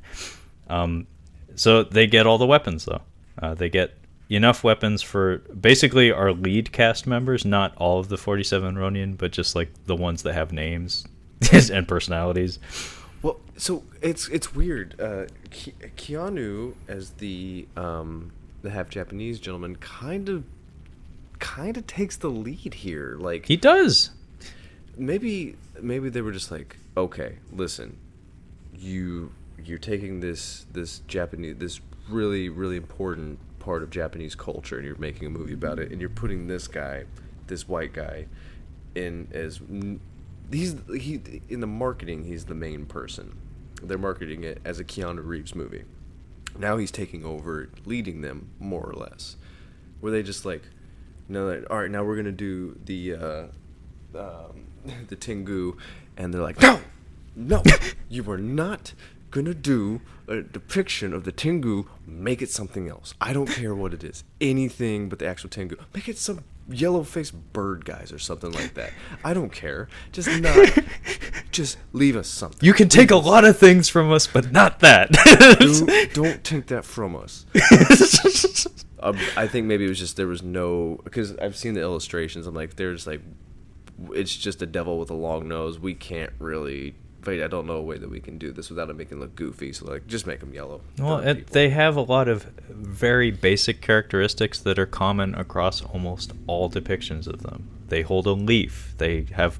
So they get all the weapons, though. They get enough weapons for basically our lead cast members, not all of the 47 Ronin, but just like the ones that have names and personalities. Well, so it's weird. Keanu, as the half Japanese gentleman, kind of takes the lead here. Like, he does. Maybe they were just like, okay, listen, you're taking this Japanese, this really, really important part of Japanese culture, and you're making a movie about it, and you're putting this white guy in as he in the marketing, he's the main person. They're marketing it as a Keanu Reeves movie. Now he's taking over, leading them more or less. Were they just like, no, all right, now we're gonna do the Tengu, and they're like, no, you are not gonna do a depiction of the Tengu. Make it something else. I don't care what it is, anything but the actual Tengu. Make it some yellow-faced bird guys or something like that. I don't care. Just leave us something. You can take a lot of things from us, but not that. Don't take that from us. I think maybe it was just there was no, because I've seen the illustrations. I'm like, there's like, it's just a devil with a long nose. We can't really. I don't know a way that we can do this without it making it look goofy. So like, just make them yellow. Well, they have a lot of very basic characteristics that are common across almost all depictions of them. They hold a leaf. They have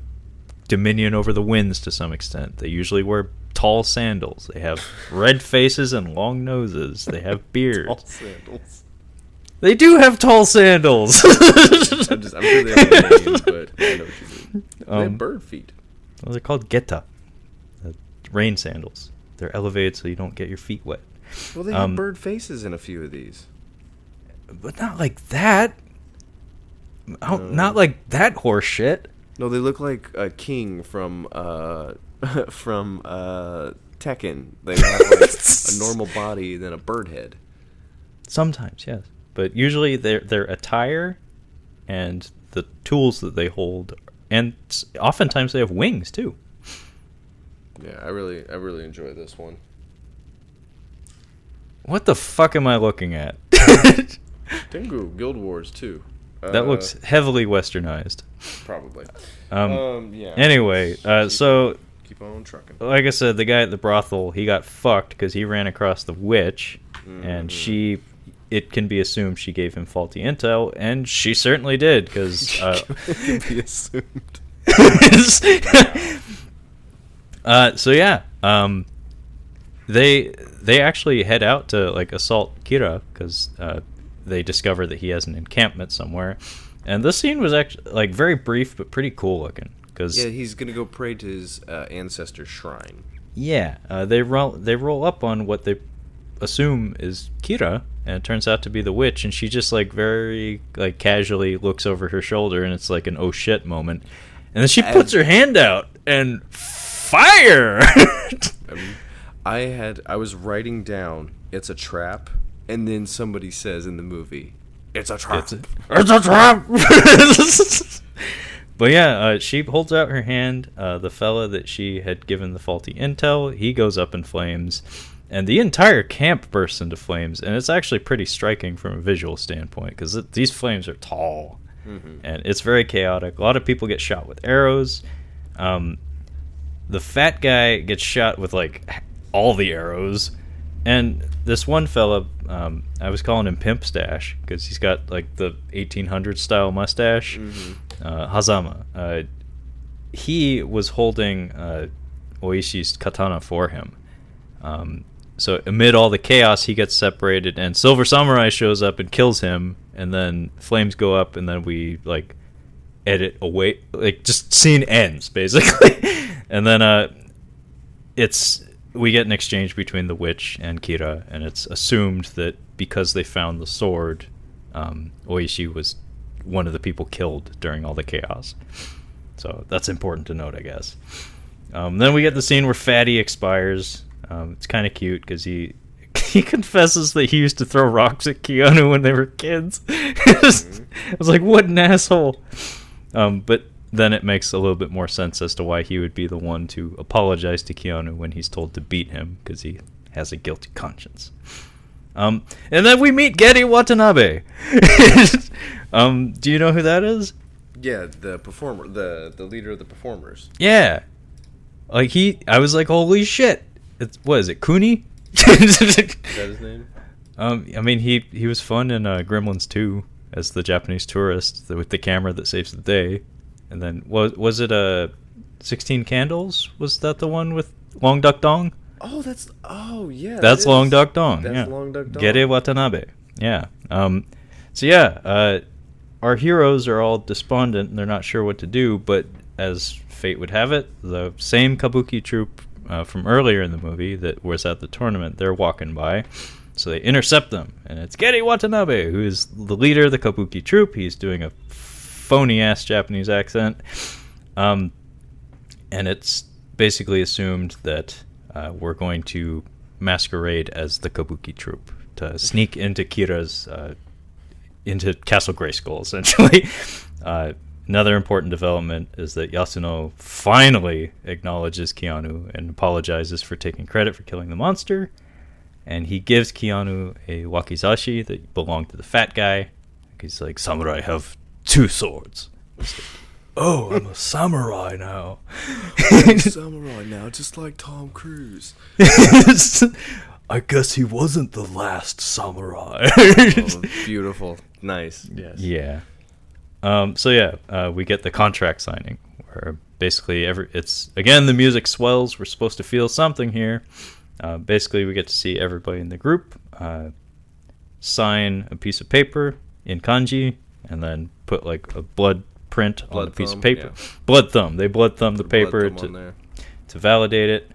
dominion over the winds to some extent. They usually wear tall sandals. They have red faces and long noses. They have beards. Tall sandals. They do have tall sandals. I'm sure they have names, but I know what you mean. They have bird feet. Well, they're called geta. Rain sandals. They're elevated so you don't get your feet wet. Well, they have bird faces in a few of these, but not like that. Not like that horse shit. No, they look like a king from Tekken. They have like a normal body than a bird head. Sometimes, yes, but usually their attire and the tools that they hold, and oftentimes they have wings too. Yeah, I really enjoy this one. What the fuck am I looking at? Tengu Guild Wars 2. That looks heavily westernized. Probably. Yeah. Anyway, so keep on trucking. Like I said, the guy at the brothel, he got fucked because he ran across the witch, and it can be assumed she gave him faulty intel, and she certainly did, because it can be assumed. So yeah, they actually head out to like assault Kira because they discover that he has an encampment somewhere, and this scene was actually like very brief but pretty cool looking. Cause, yeah, he's gonna go pray to his ancestor's shrine. Yeah, they roll up on what they assume is Kira, and it turns out to be the witch, and she just like very like casually looks over her shoulder, and it's like an oh shit moment, and then she puts her hand out and fire. I was writing down it's a trap, and then somebody says in the movie it's a trap. It's a trap. But yeah, she holds out her hand. The fella that she had given the faulty intel, he goes up in flames, and the entire camp bursts into flames. And it's actually pretty striking from a visual standpoint because these flames are tall, and it's very chaotic. A lot of people get shot with arrows. The fat guy gets shot with like all the arrows, And this one fella, I was calling him Pimp Stash because he's got like the 1800s style mustache. Hazama. He was holding Oishi's katana for him. So amid all the chaos, he gets separated, and Silver Samurai shows up and kills him, and then flames go up, and then we like edit away, like just scene ends basically, and then we get an exchange between the witch and Kira, and it's assumed that because they found the sword, Oishi was one of the people killed during all the chaos. So that's important to note, I guess. Then we get the scene where Fatty expires. It's kind of cute because he confesses that he used to throw rocks at Keanu when they were kids. I was like, what an asshole. But then it makes a little bit more sense as to why he would be the one to apologize to Keanu when he's told to beat him, because he has a guilty conscience. And then we meet Geri Watanabe. Do you know who that is? Yeah, the performer, the leader of the performers. Yeah. Like I was like, holy shit. What is it, Kuni? Is that his name? I mean, he was fun in Gremlins 2 as the Japanese tourist with the camera that saves the day. And then was it 16 Candles? Was that the one with Long Duck Dong? Oh, yeah. That's Long Duck Dong. That's yeah. Long Duck Dong. Geri Watanabe. Yeah. So yeah, our heroes are all despondent and they're not sure what to do, but as fate would have it, the same kabuki troupe from earlier in the movie that was at the tournament, they're walking by. So they intercept them, and it's Geri Watanabe, who is the leader of the kabuki troupe. He's doing a phony-ass Japanese accent. And it's basically assumed that we're going to masquerade as the kabuki troupe to sneak into Kira's, into Castle Grayskull, essentially. Another important development is that Yasuno finally acknowledges Keanu and apologizes for taking credit for killing the monster. And he gives Keanu a wakizashi that belonged to the fat guy. He's like, samurai have 2 swords. Like, oh, I'm a samurai now. I'm a samurai now, just like Tom Cruise. I guess he wasn't the last samurai. Oh, beautiful. Nice. Yes. Yeah. So yeah, we get the contract signing where basically it's again the music swells. We're supposed to feel something here. Basically, we get to see everybody in the group sign a piece of paper in kanji and then put like a blood print on the piece of paper. Yeah. Blood thumb. They blood thumb the paper to validate it.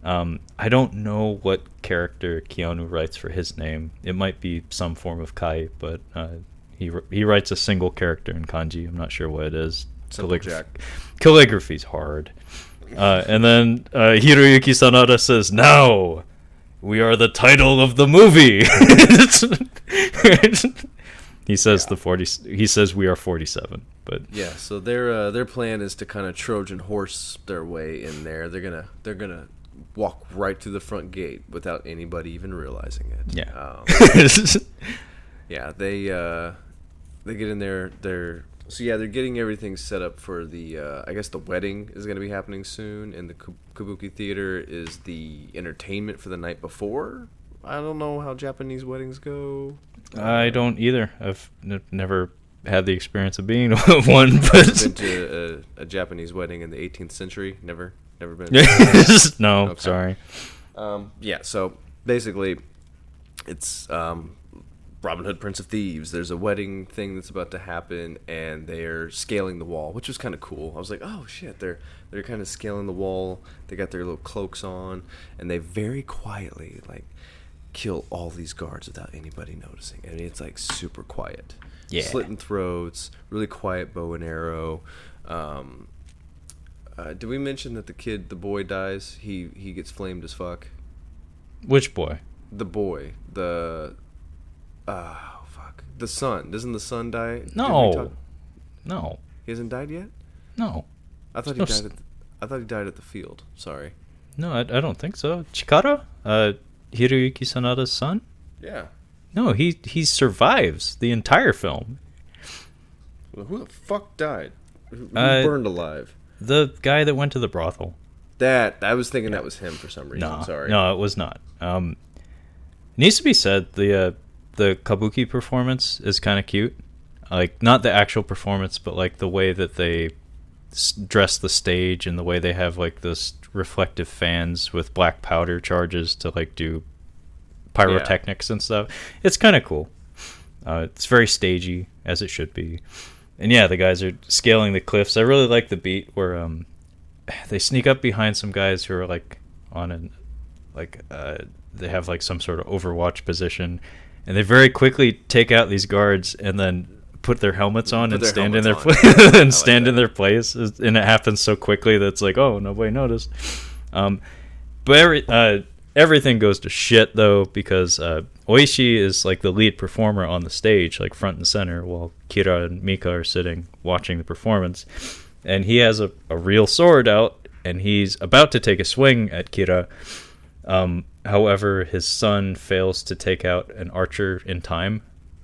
I don't know what character Keanu writes for his name. It might be some form of kai, but he writes a single character in kanji. I'm not sure what it is. Calligraphy's hard. And then Hiroyuki Sanada says, "Now we are the title of the movie." He says He says we are 47. But yeah, so their plan is to kind of Trojan horse their way in there. They're gonna walk right through the front gate without anybody even realizing it. Yeah. Yeah, they get in there. They're getting everything set up for the. I guess the wedding is going to be happening soon, and the Kabuki Theater is the entertainment for the night before. I don't know how Japanese weddings go. I don't either. I've never had the experience of being one. But been to a Japanese wedding in the 18th century. Never been. No, okay. Sorry. Yeah. So basically, it's Robin Hood, Prince of Thieves. There's a wedding thing that's about to happen, and they're scaling the wall, which was kind of cool. I was like, oh shit, they're kind of scaling the wall. They got their little cloaks on, and they very quietly like kill all these guards without anybody noticing. I mean, it's like super quiet. Yeah. Slitting throats, really quiet bow and arrow. Did we mention that the boy dies? He gets flamed as fuck. Which boy? The boy. Oh, fuck. The son. Doesn't the son die? No. No. He hasn't died yet? No. I thought he died I thought he died at the field. Sorry. No, I don't think so. Chikara? Hiroyuki Sanada's son? Yeah. No, he survives the entire film. Well, who the fuck died? Who burned alive? The guy that went to the brothel. I was thinking that was him for some reason. Sorry. No, it was not. Needs to be said, the kabuki performance is kind of cute. Like, not the actual performance, but like the way that they dress the stage and the way they have like this reflective fans with black powder charges to like do pyrotechnics and stuff. It's kind of cool. It's very stagey, as it should be. And yeah, the guys are scaling the cliffs. I really like the beat where they sneak up behind some guys who are like on an they have like some sort of overwatch position, and they very quickly take out these guards and then put their helmets on and stand in their in their place. And it happens so quickly that it's like, oh, nobody noticed. But everything goes to shit though, because Oishi is like the lead performer on the stage, like front and center, while Kira and Mika are sitting watching the performance. And he has a real sword out, and he's about to take a swing at Kira. However, his son fails to take out an archer in time,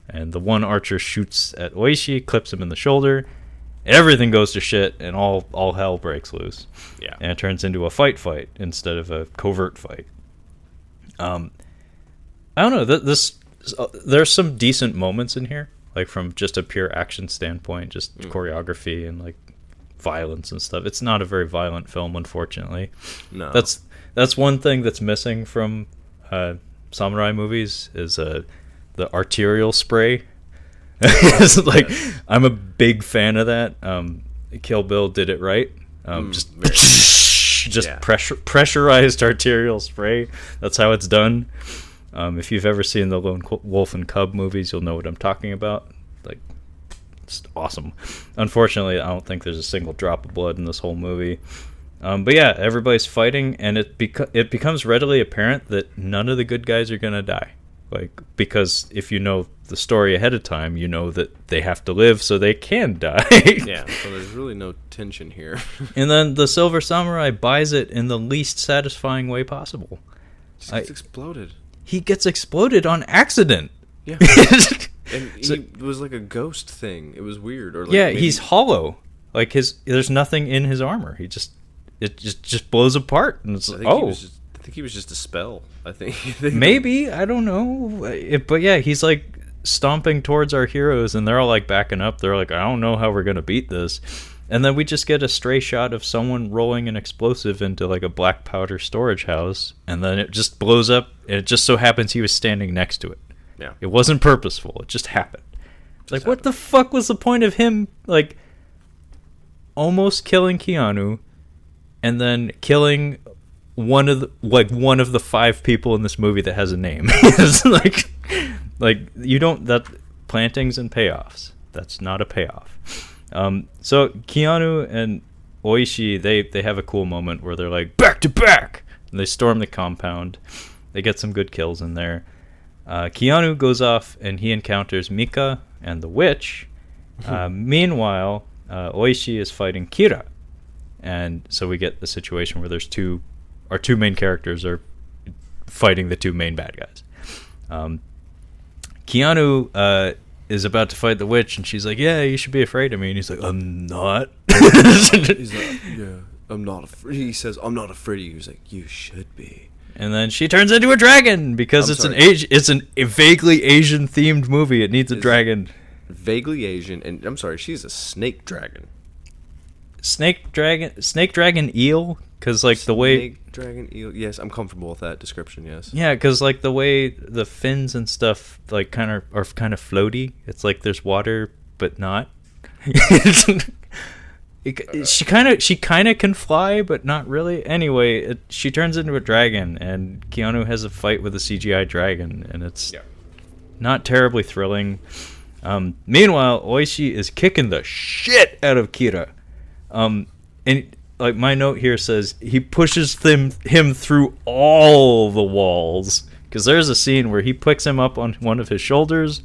and the one archer shoots at Oishi, clips him in the shoulder. Everything goes to shit, and all hell breaks loose. Yeah, and it turns into a fight instead of a covert fight. I don't know. There's some decent moments in here, like from just a pure action standpoint, just choreography and like violence and stuff. It's not a very violent film, unfortunately. No, that's one thing that's missing from samurai movies is the arterial spray. It's like, I'm a big fan of that. Kill Bill did it right. Pressurized arterial spray. That's how it's done. If you've ever seen the Lone Wolf and Cub movies, you'll know what I'm talking about. Like, it's awesome. Unfortunately, I don't think there's a single drop of blood in this whole movie. But yeah, everybody's fighting, and it becomes readily apparent that none of the good guys are gonna die. Like, because if you know the story ahead of time, you know that they have to live so they can die. Yeah, so there's really no tension here. And then the Silver Samurai buys it in the least satisfying way possible. Just gets exploded. He gets exploded on accident. Yeah. And he was like a ghost thing. It was weird. Or like he's hollow. Like, there's nothing in his armor. It just blows apart. And it's I think he was just a spell. I think maybe, I don't know. But yeah, he's like stomping towards our heroes, and they're all like backing up. They're like, I don't know how we're gonna beat this. And then we just get a stray shot of someone rolling an explosive into like a black powder storage house, and then it just blows up, and it just so happens he was standing next to it. Yeah, it wasn't purposeful. It just happened. What the fuck was the point of him like almost killing Keanu and then killing one of the 5 people in this movie that has a name? It's like you don't, that plantings and payoffs. That's not a payoff. So Keanu and Oishi, they have a cool moment where they're like back to back, and they storm the compound. They get some good kills in there. Keanu goes off and he encounters Mika and the witch. Meanwhile, Oishi is fighting Kira, and so we get the situation where our two main characters are fighting the 2 main bad guys. Keanu is about to fight the witch, and she's like, yeah, you should be afraid of me. And he's like, I'm not. He's like, yeah, I'm not afraid. He says, I'm not afraid of you. He's like, you should be. And then she turns into a dragon because it's a vaguely Asian themed movie. It needs a dragon. Vaguely Asian, and I'm sorry, she's a snake dragon. Snake dragon eel, because like the way snake dragon eel. Yes, I'm comfortable with that description. Yes. Yeah, because like the way the fins and stuff like are kind of floaty. It's like there's water but not. She kind of can fly, but not really. Anyway, she turns into a dragon, and Keanu has a fight with a CGI dragon, and it's not terribly thrilling. Meanwhile, Oishi is kicking the shit out of Kira. And like my note here says, he pushes him through all the walls, because there's a scene where he picks him up on one of his shoulders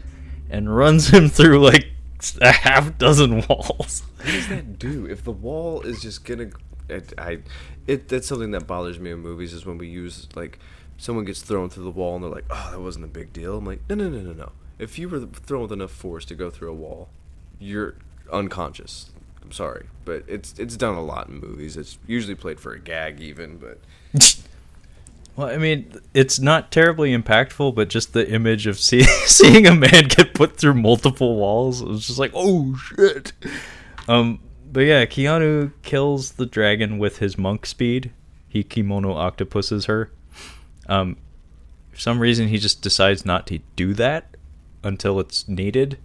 and runs him through like a half dozen walls. What does that do? If the wall is just gonna, that's something that bothers me in movies, is when we use like someone gets thrown through the wall and they're like, oh, that wasn't a big deal. I'm like, no. If you were thrown with enough force to go through a wall, you're unconscious. I'm sorry, but it's done a lot in movies. It's usually played for a gag, even. But Well, I mean, it's not terribly impactful, but just the image of seeing a man get put through multiple walls, it was just like, oh shit. But yeah, Keanu kills the dragon with his monk speed. He kimono octopuses her. For some reason, he just decides not to do that until it's needed.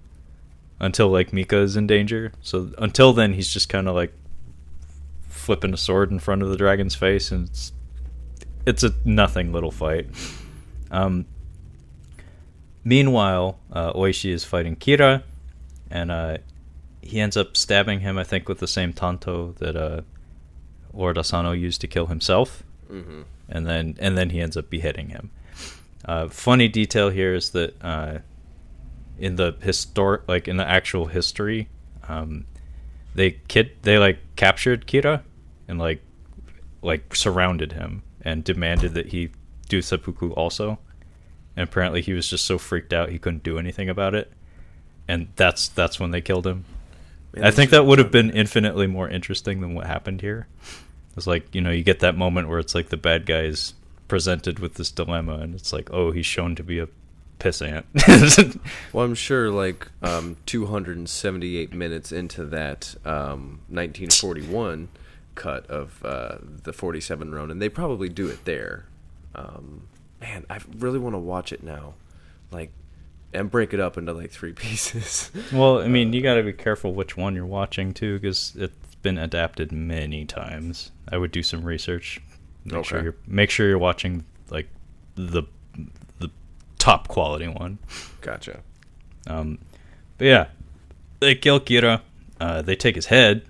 Until, like, Mika is in danger. So until then, he's just kind of, like, flipping a sword in front of the dragon's face, and it's a nothing little fight. Meanwhile, Oishi is fighting Kira, and he ends up stabbing him, I think, with the same tanto that Lord Asano used to kill himself. Mm-hmm. And then he ends up beheading him. Funny detail here is that in the actual history, they captured Kira and like surrounded him and demanded that he do seppuku also. And apparently he was just so freaked out he couldn't do anything about it. And that's when they killed him. Man, I think that would have been infinitely more interesting than what happened here. It's like, you get that moment where it's like the bad guy is presented with this dilemma, and it's like, oh, he's shown to be a pissant. Well, I'm sure, like, 278 minutes into that 1941 cut of the 47 Ronin, they probably do it there. Man, I really want to watch it now, like, and break it up into like 3 pieces. Well, I mean, you got to be careful which one you're watching too, because it's been adapted many times. I would do some research. Make sure you're watching like the top quality one. Gotcha. But yeah, they kill Kira. They take his head,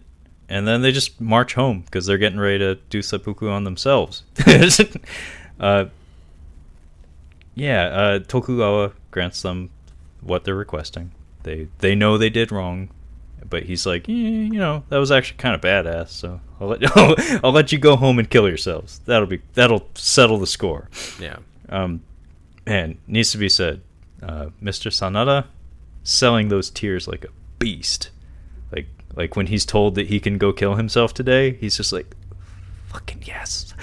and then they just march home because they're getting ready to do seppuku on themselves. Tokugawa grants them what they're requesting. They know they did wrong, but he's like, that was actually kind of badass. So I'll let you go home and kill yourselves. That'll settle the score. Yeah. Man, needs to be said, Mr. Sanada selling those tears like a beast. Like when he's told that he can go kill himself today, he's just like, fucking yes.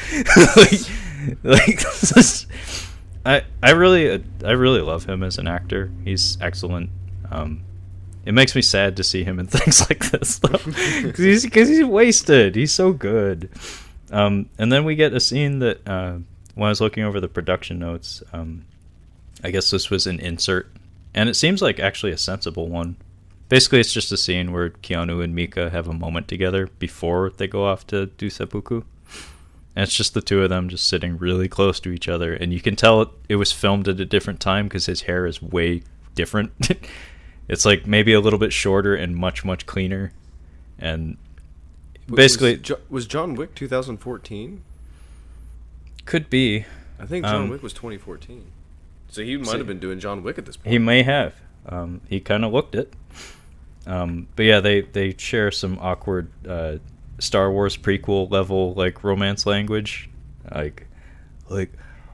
I really love him as an actor. He's excellent. It makes me sad to see him in things like this, though, because he's wasted. He's so good. And then we get a scene that when I was looking over the production notes, I guess this was an insert, and it seems like actually a sensible one. Basically, it's just a scene where Keanu and Mika have a moment together before they go off to do seppuku. And it's just the two of them just sitting really close to each other. And you can tell it was filmed at a different time because his hair is way different. It's like maybe a little bit shorter and much, much cleaner. And basically... Was John Wick 2014? Could be. I think John Wick was 2014. So he might have been doing John Wick at this point. He may have. He kind of looked it. But yeah, they share some awkward... Star Wars prequel level like romance language, like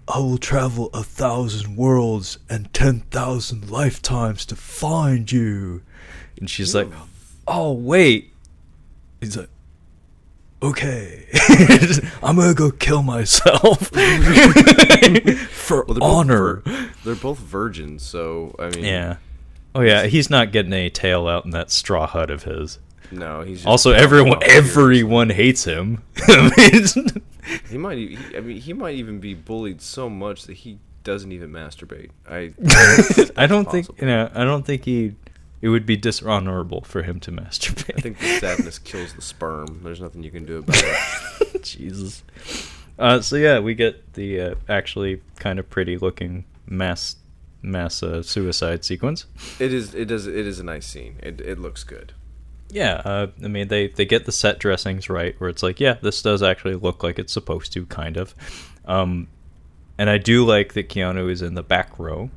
I will travel 1,000 worlds and 10,000 lifetimes to find you, and she's like, oh wait, he's like, okay, I'm gonna go kill myself for honor. They're both virgins, so I mean, yeah, oh yeah, he's not getting any tail out in that straw hut of his. No, he's just also everyone hates him. He might even be bullied so much that he doesn't even masturbate. I don't think it would be dishonorable for him to masturbate. I think the sadness kills the sperm. There's nothing you can do about it. Jesus. So yeah, we get the actually kind of pretty looking mass suicide sequence. It is a nice scene. It looks good. Yeah, I mean, they get the set dressings right, where it's like, yeah, this does actually look like it's supposed to, kind of. And I do like that Keanu is in the back row,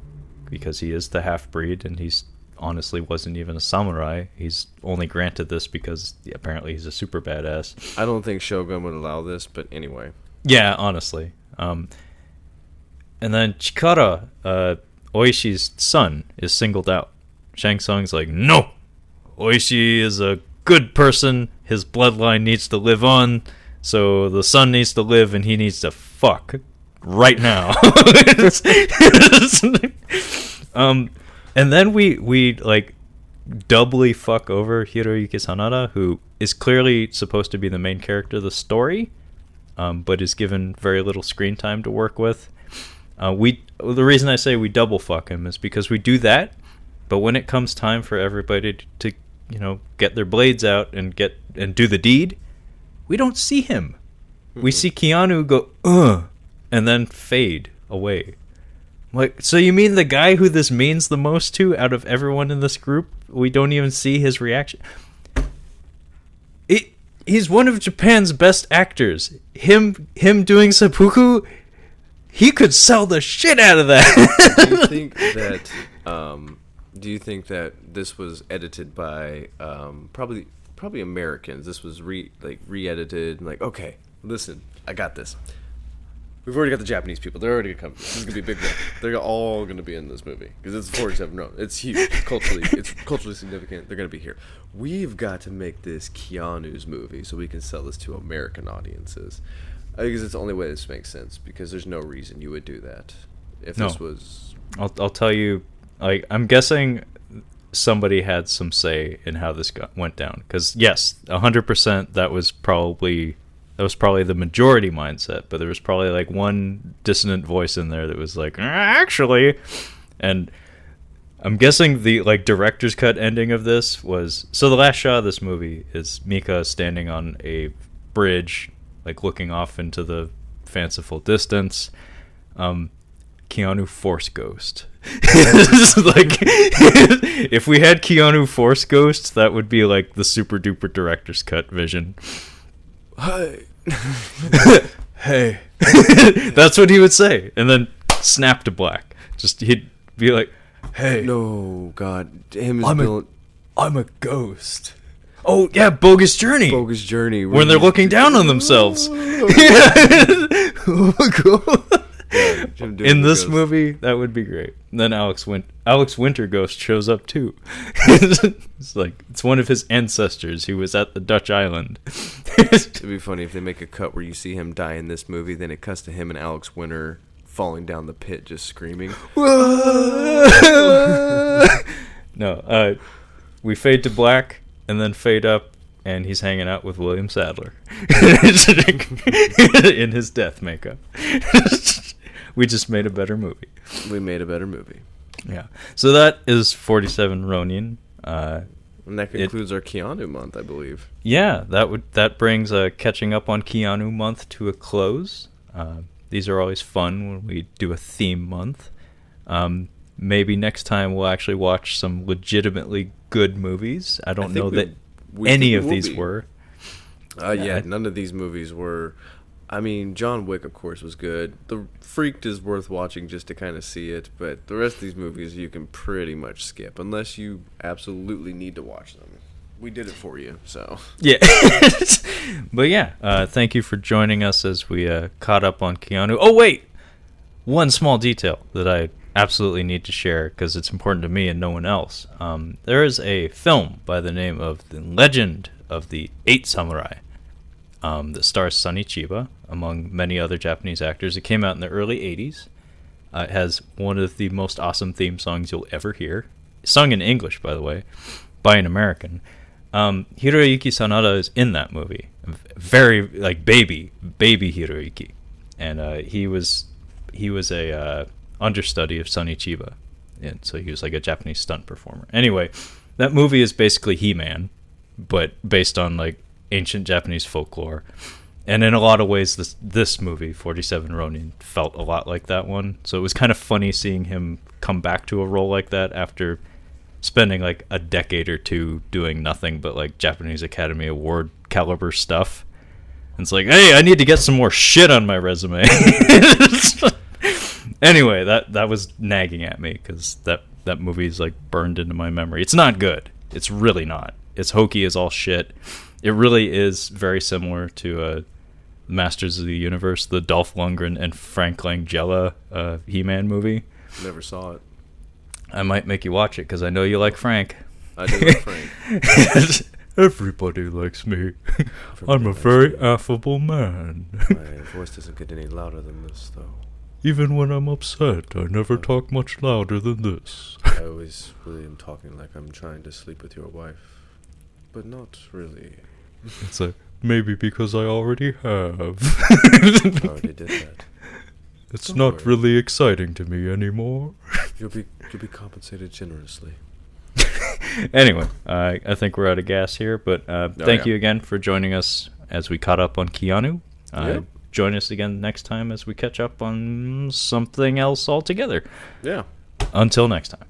because he is the half-breed, and he's honestly wasn't even a samurai. He's only granted this because apparently he's a super badass. I don't think Shogun would allow this, but anyway. Yeah, honestly. And then Chikara, Oishi's son, is singled out. Shang Tsung's like, no! Oishi is a good person. His bloodline needs to live on, so the son needs to live and he needs to fuck. right now. And then we like doubly fuck over Hiroyuki Sanada, who is clearly supposed to be the main character of the story, but is given very little screen time to work with. The reason I say we double fuck him is because we do that, but when it comes time for everybody to get their blades out and do the deed, we don't see him. We see Keanu go and then fade away. Like, so you mean the guy who this means the most to out of everyone in this group, we don't even see his reaction? He's one of Japan's best actors. Him doing seppuku, he could sell the shit out of that. Do you think that this was edited by probably Americans? This was re-edited and like, okay, listen, I got this. We've already got the Japanese people. They're already going to come. This is going to be a big one. They're all going to be in this movie because it's 47 Ronin. It's huge. It's culturally significant. They're going to be here. We've got to make this Keanu's movie so we can sell this to American audiences. Because it's the only way this makes sense, because there's no reason you would do that if this was... I'll tell you, like, I'm guessing somebody had some say in how this went down. Because, yes, 100% that was probably the majority mindset, but there was probably like one dissonant voice in there that was like, actually, and I'm guessing the like director's cut ending of this was, so the last shot of this movie is Mika standing on a bridge, like looking off into the fanciful distance. Keanu Force Ghost. Like, if we had Keanu Force Ghost, that would be like the super duper director's cut vision. Hey. Hey. That's what he would say. And then snap to black. Just, he'd be like, hey. No, God. I'm a ghost. Oh, yeah, Bogus Journey. Bogus Journey. When they're looking down on themselves. Oh my God. Yeah, in this movie, that would be great. And then Alex Winter Ghost shows up too. It's like, it's one of his ancestors who was at the Dutch island. It'd be funny if they make a cut where you see him die in this movie, then it cuts to him and Alex Winter falling down the pit just screaming. No, we fade to black and then fade up, and he's hanging out with William Sadler in his death makeup. We just made a better movie. We made a better movie. Yeah. So that is 47 Ronin. And that concludes our Keanu month, I believe. Yeah, that brings Catching Up on Keanu month to a close. These are always fun when we do a theme month. Maybe next time we'll actually watch some legitimately good movies. I don't know that any of these were. Yeah, none of these movies were. I mean, John Wick, of course, was good. The Freaked is worth watching just to kind of see it, but the rest of these movies you can pretty much skip unless you absolutely need to watch them. We did it for you, so. Yeah. But yeah, thank you for joining us as we caught up on Keanu. Oh, wait! One small detail that I absolutely need to share because it's important to me and no one else. There is a film by the name of The Legend of the Eight Samurai that stars Sonny Chiba, among many other Japanese actors. It came out in the early 80s. It has one of the most awesome theme songs you'll ever hear. Sung in English, by the way, by an American. Hiroyuki Sanada is in that movie. Very, like, baby Hiroyuki. And he was a understudy of Sonny Chiba. And so he was like a Japanese stunt performer. Anyway, that movie is basically He-Man, but based on, like, ancient Japanese folklore. And in a lot of ways, this movie, 47 Ronin, felt a lot like that one. So it was kind of funny seeing him come back to a role like that after spending like a decade or two doing nothing but like Japanese Academy Award caliber stuff. And it's like, hey, I need to get some more shit on my resume. Anyway, that was nagging at me because that movie's like burned into my memory. It's not good. It's really not. It's hokey as all shit. It really is very similar to Masters of the Universe, the Dolph Lundgren and Frank Langella He-Man movie. Never saw it. I might make you watch it because I know you like Frank. I do like Frank. Everybody likes me. I'm a very affable man. My voice doesn't get any louder than this, though. Even when I'm upset, I never talk much louder than this. I always really am talking like I'm trying to sleep with your wife, but not really. It's like, maybe because I already have. I already did that. It's Don't not worry. really exciting to me anymore. You'll be compensated generously. Anyway, I think we're out of gas here, but thank you again for joining us as we caught up on Keanu. Yep. Join us again next time as we catch up on something else altogether. Yeah. Until next time.